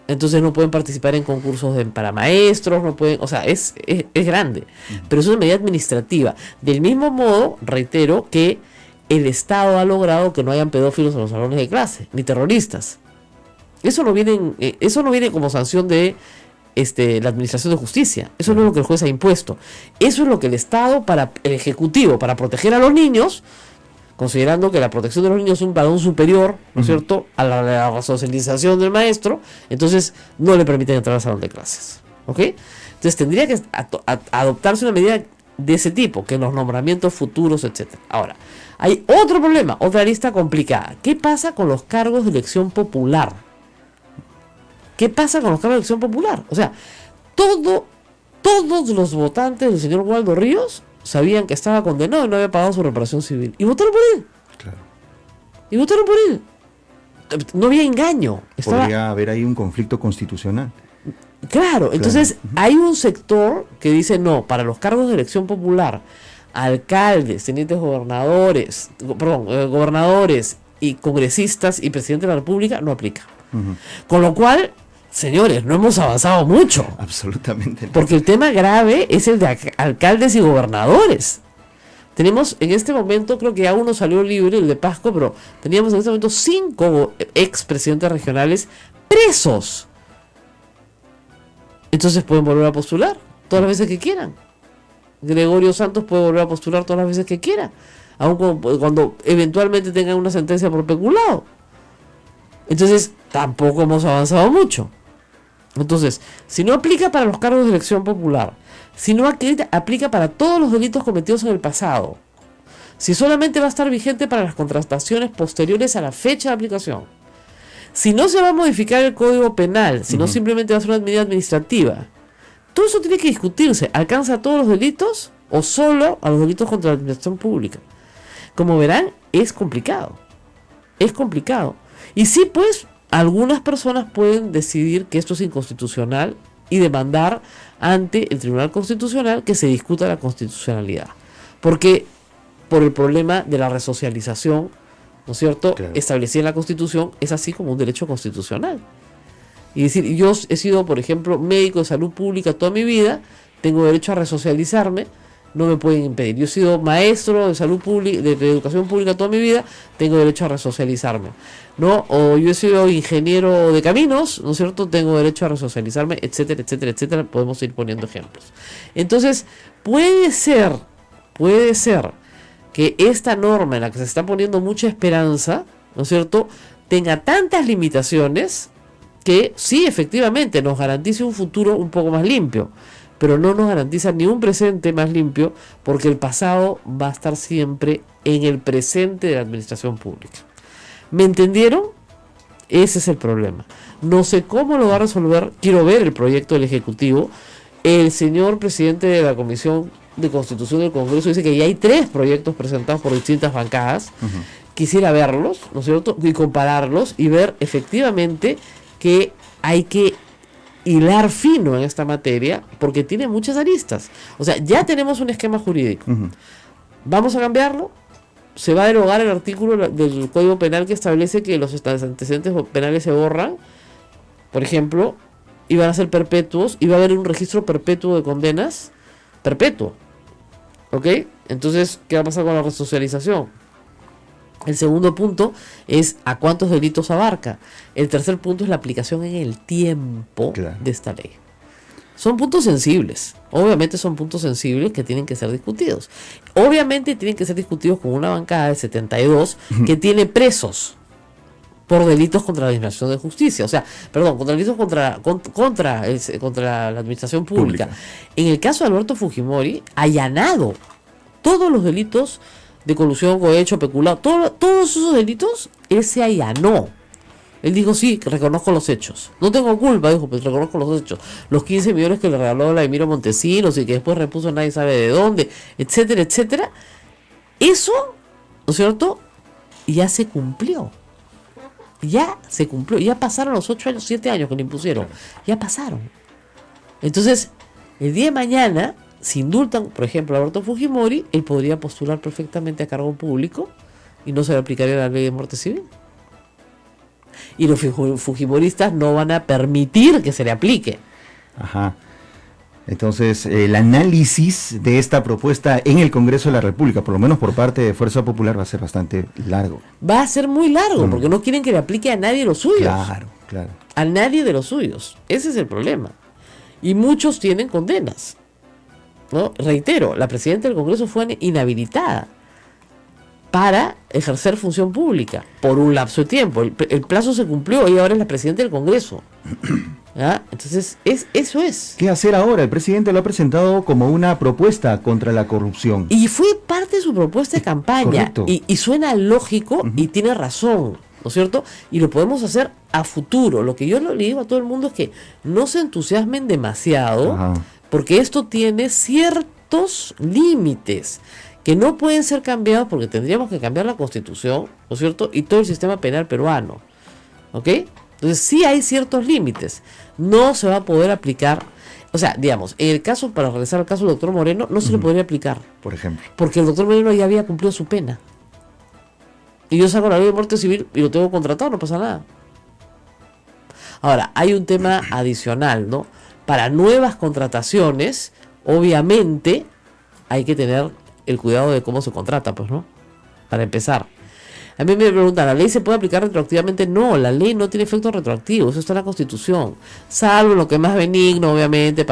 [SPEAKER 2] Entonces no pueden participar en concursos para maestros, no pueden, o sea, es grande, pero es una medida administrativa. Del mismo modo, reitero que el Estado ha logrado que no hayan pedófilos en los salones de clase, ni terroristas. Eso no viene como sanción de la administración de justicia. Eso no es lo que el juez ha impuesto. Eso es lo que el Estado, el Ejecutivo, para proteger a los niños, considerando que la protección de los niños es un valor superior, ¿no es cierto?, a la socialización del maestro, entonces no le permiten entrar al salón de clases. ¿Ok? Entonces tendría que adoptarse una medida de ese tipo, que los nombramientos futuros, etcétera. Ahora, hay otro problema, otra lista complicada. ¿Qué pasa con los cargos de elección popular? O sea, todos los votantes del señor Waldo Ríos sabían que estaba condenado y no había pagado su reparación civil. Y votaron por él.
[SPEAKER 3] Claro.
[SPEAKER 2] No había engaño.
[SPEAKER 3] Podría haber ahí un conflicto constitucional.
[SPEAKER 2] Claro, entonces hay un sector que dice no, para los cargos de elección popular, alcaldes, tenientes gobernadores y congresistas y presidente de la República no aplica. Con lo cual, señores, no hemos avanzado mucho.
[SPEAKER 3] Absolutamente no.
[SPEAKER 2] Porque el tema grave es el de alcaldes y gobernadores. Tenemos en este momento, creo que ya uno salió libre, el de Pasco, pero teníamos en este momento 5 expresidentes regionales presos. Entonces pueden volver a postular todas las veces que quieran. Gregorio Santos puede volver a postular todas las veces que quiera, aun cuando eventualmente tengan una sentencia por peculado. Entonces tampoco hemos avanzado mucho. Entonces, si no aplica para los cargos de elección popular, si no aplica para todos los delitos cometidos en el pasado, si solamente va a estar vigente para las contrataciones posteriores a la fecha de aplicación, si no se va a modificar el Código Penal, sino simplemente va a ser una medida administrativa, todo eso tiene que discutirse. ¿Alcanza a todos los delitos o solo a los delitos contra la administración pública? Como verán, es complicado. Y sí, pues, algunas personas pueden decidir que esto es inconstitucional y demandar ante el Tribunal Constitucional que se discuta la constitucionalidad. Porque por el problema de la resocialización, ¿no es cierto?,
[SPEAKER 3] claro,
[SPEAKER 2] establecida en la Constitución, es así como un derecho constitucional. Y decir, yo he sido, por ejemplo, médico de salud pública toda mi vida, tengo derecho a resocializarme, no me pueden impedir. Yo he sido maestro de salud pública, de educación pública toda mi vida, tengo derecho a resocializarme, ¿no? O yo he sido ingeniero de caminos, ¿no es cierto?, tengo derecho a resocializarme, etcétera, etcétera, etcétera. Podemos ir poniendo ejemplos. Entonces, puede ser que esta norma en la que se está poniendo mucha esperanza, ¿no es cierto?, tenga tantas limitaciones que sí, efectivamente, nos garantice un futuro un poco más limpio, pero no nos garantiza ni un presente más limpio, porque el pasado va a estar siempre en el presente de la administración pública. ¿Me entendieron? Ese es el problema. No sé cómo lo va a resolver. Quiero ver el proyecto del Ejecutivo. El señor presidente de la Comisión de Constitución del Congreso dice que ya hay 3 proyectos presentados por distintas bancadas. Quisiera verlos, ¿no es cierto?, y compararlos y ver efectivamente que hay que hilar fino en esta materia, porque tiene muchas aristas. O sea, ya tenemos un esquema jurídico. ¿Vamos a cambiarlo? se va a derogar el artículo del Código Penal que establece que los antecedentes penales se borran, por ejemplo, y van a ser perpetuos, y va a haber un registro perpetuo de condenas, perpetuo, ¿ok? Entonces, ¿qué va a pasar con la resocialización? El segundo punto es a cuántos delitos abarca. El tercer punto es la aplicación en el tiempo de esta ley. Son puntos sensibles, obviamente son puntos sensibles que tienen que ser discutidos. Obviamente tienen que ser discutidos con una bancada de 72 que tiene presos por delitos contra la administración de justicia, o sea, perdón, contra delitos contra la administración pública. En el caso de Alberto Fujimori, allanado todos los delitos de colusión, cohecho, peculado, todos esos delitos, él se allanó. Él dijo, sí, reconozco los hechos. No tengo culpa, dijo, pues reconozco los hechos. Los 15 millones que le regaló Vladimiro Montesinos y que después repuso nadie sabe de dónde, etcétera, etcétera. Eso, ¿no es cierto? Ya se cumplió. Ya se cumplió. Ya pasaron los 8 años, 7 años que le impusieron. Ya pasaron. Entonces, el día de mañana, si indultan, por ejemplo, a Alberto Fujimori, él podría postular perfectamente a cargo público y no se le aplicaría la ley de muerte civil. Y los fujimoristas no van a permitir que se le aplique.
[SPEAKER 3] Ajá. Entonces, el análisis de esta propuesta en el Congreso de la República, por lo menos por parte de Fuerza Popular, va a ser bastante largo.
[SPEAKER 2] Va a ser muy largo, porque no quieren que le aplique a nadie los suyos.
[SPEAKER 3] Claro, claro.
[SPEAKER 2] A nadie de los suyos. Ese es el problema. Y muchos tienen condenas, ¿no? Reitero, la presidenta del Congreso fue inhabilitada para ejercer función pública por un lapso de tiempo. El plazo se cumplió y ahora es la presidenta del Congreso. ¿Ya? Entonces, eso es.
[SPEAKER 3] ¿Qué hacer ahora? El presidente lo ha presentado como una propuesta contra la corrupción.
[SPEAKER 2] Y fue parte de su propuesta de campaña. Y suena lógico y tiene razón, ¿no es cierto? Y lo podemos hacer a futuro. Lo que yo le digo a todo el mundo es que no se entusiasmen demasiado, porque esto tiene ciertos límites que no pueden ser cambiados porque tendríamos que cambiar la Constitución, ¿no es cierto? Y todo el sistema penal peruano, ¿ok? Entonces sí hay ciertos límites. No se va a poder aplicar, o sea, digamos, en el caso, para regresar al caso del doctor Moreno, no se le podría aplicar.
[SPEAKER 3] Por ejemplo.
[SPEAKER 2] Porque el doctor Moreno ya había cumplido su pena. Y yo saco la ley de muerte civil y lo tengo contratado, no pasa nada. Ahora, hay un tema adicional, ¿no? Para nuevas contrataciones, obviamente, hay que tener el cuidado de cómo se contrata, pues, ¿no? Para empezar. A mí me preguntan, ¿la ley se puede aplicar retroactivamente? No, la ley no tiene efecto retroactivo, eso está en la Constitución. Salvo lo que es más benigno, obviamente,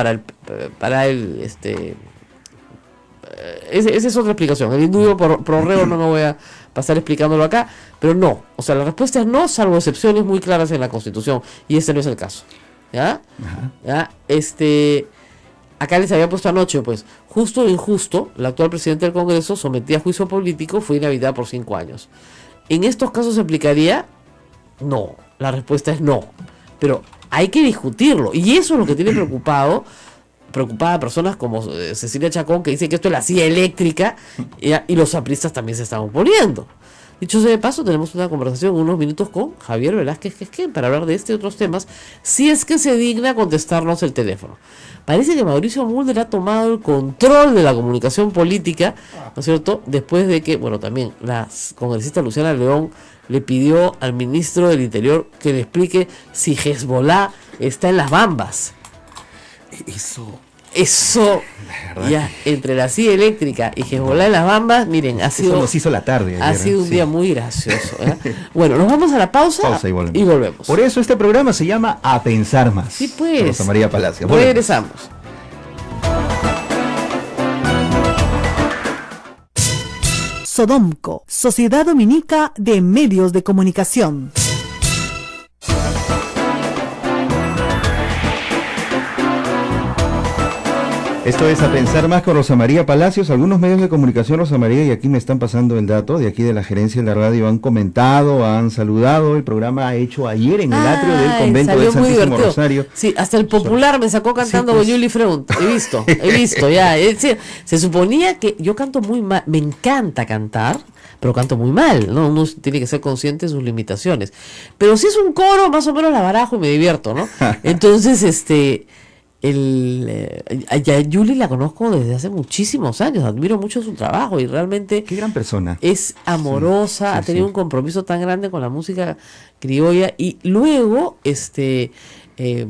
[SPEAKER 2] esa es otra explicación. El indulto por reo no me voy a pasar explicándolo acá, pero no. O sea, la respuesta es no, salvo excepciones muy claras en la Constitución, y ese no es el caso. ¿Ya? ¿Ya? Acá les había puesto anoche, pues, justo o injusto, la actual presidenta del Congreso, sometida a juicio político, fue inhabilitada por 5 años. ¿En estos casos se aplicaría? No, la respuesta es no. Pero hay que discutirlo, y eso es lo que tiene preocupada a personas como Cecilia Chacón, que dice que esto es la silla eléctrica, y los apristas también se están oponiendo. Dicho sea de paso, tenemos una conversación en unos minutos con Javier Velázquez Quesquén para hablar de este y otros temas, si es que se digna contestarnos el teléfono. Parece que Mauricio Mulder ha tomado el control de la comunicación política, ¿no es cierto? Después de que, bueno, también la congresista Luciana León le pidió al ministro del Interior que le explique si Hezbollah está en las bambas. Eso, ya, entre la silla eléctrica y Hezbollah en las bambas, miren,
[SPEAKER 3] Eso nos hizo la tarde ayer,
[SPEAKER 2] ha sido un día muy gracioso. Bueno, nos vamos a la pausa y volvemos.
[SPEAKER 3] Por eso este programa se llama A Pensar Más.
[SPEAKER 2] Sí, pues.
[SPEAKER 3] Rosa María Palacio.
[SPEAKER 2] Regresamos.
[SPEAKER 4] Sodomco, Sociedad Dominica de Medios de Comunicación.
[SPEAKER 3] Esto es A Pensar Más con Rosa María Palacios. Algunos medios de comunicación, Rosa María, y aquí me están pasando el dato, de aquí de la gerencia de la radio, han comentado, han saludado el programa hecho ayer en el atrio del convento del Santísimo Rosario.
[SPEAKER 2] Sí, hasta el Popular me sacó cantando con Yuli Freund. He visto, ya. Se suponía que yo canto muy mal, me encanta cantar, pero canto muy mal, ¿no? Uno tiene que ser consciente de sus limitaciones. Pero si es un coro, más o menos la barajo y me divierto, ¿no? Entonces, Ya Yuli la conozco desde hace muchísimos años, admiro mucho su trabajo y realmente
[SPEAKER 3] Qué gran persona.
[SPEAKER 2] es amorosa,
[SPEAKER 3] Sí,
[SPEAKER 2] ha tenido
[SPEAKER 3] sí.
[SPEAKER 2] un compromiso tan grande con la música criolla. Y luego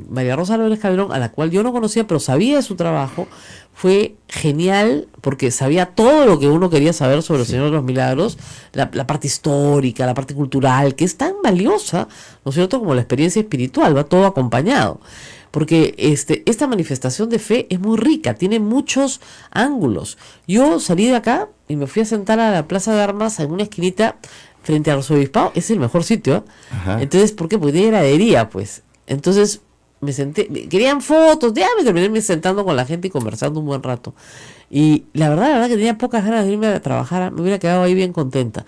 [SPEAKER 2] María Rosa López Calderón, a la cual yo no conocía pero sabía de su trabajo, fue genial porque sabía todo lo que uno quería saber sobre el Señor de los Milagros, la parte histórica, la parte cultural, que es tan valiosa, ¿no es cierto?, como la experiencia espiritual, va todo acompañado. Porque esta manifestación de fe es muy rica, tiene muchos ángulos. Yo salí de acá y me fui a sentar a la Plaza de Armas en una esquinita frente al arzobispado. Es el mejor sitio, ¿eh?
[SPEAKER 3] Ajá.
[SPEAKER 2] Entonces, ¿por qué? Porque tenía heladería, pues. Entonces me senté, querían fotos, ya me terminé sentando con la gente y conversando un buen rato. Y la verdad que tenía pocas ganas de irme a trabajar, me hubiera quedado ahí bien contenta.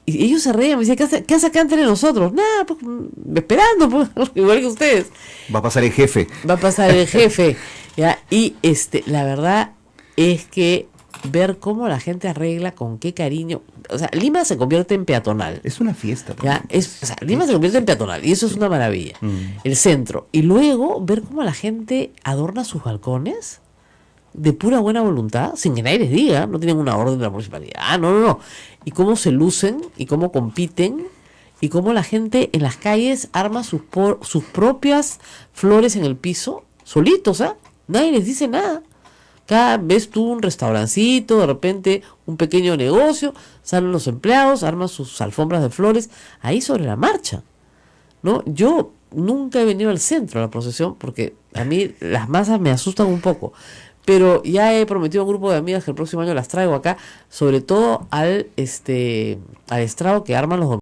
[SPEAKER 2] Y ellos se reían, me decían, ¿qué hace acá entre nosotros? Nada, pues esperando, pues, igual que ustedes.
[SPEAKER 3] Va a pasar el jefe.
[SPEAKER 2] Va a pasar el jefe. ¿Ya? Y la verdad es que ver cómo la gente arregla, con qué cariño. O sea, Lima se convierte en peatonal.
[SPEAKER 3] Es una fiesta.
[SPEAKER 2] ¿Ya? Lima se convierte en peatonal y eso es una maravilla.
[SPEAKER 3] Mm.
[SPEAKER 2] El centro. Y luego ver cómo la gente adorna sus balcones de pura buena voluntad, sin que nadie les diga, no tienen una orden de la municipalidad, no. Y cómo se lucen y cómo compiten y cómo la gente en las calles arma sus propias flores en el piso, solitos, ¿ah? Nadie les dice nada. Cada vez tú un restaurancito, de repente un pequeño negocio, salen los empleados, arman sus alfombras de flores, ahí sobre la marcha, ¿no? Yo nunca he venido al centro a la procesión porque a mí las masas me asustan un poco, pero ya he prometido a un grupo de amigas que el próximo año las traigo acá, sobre todo al estrado que arman los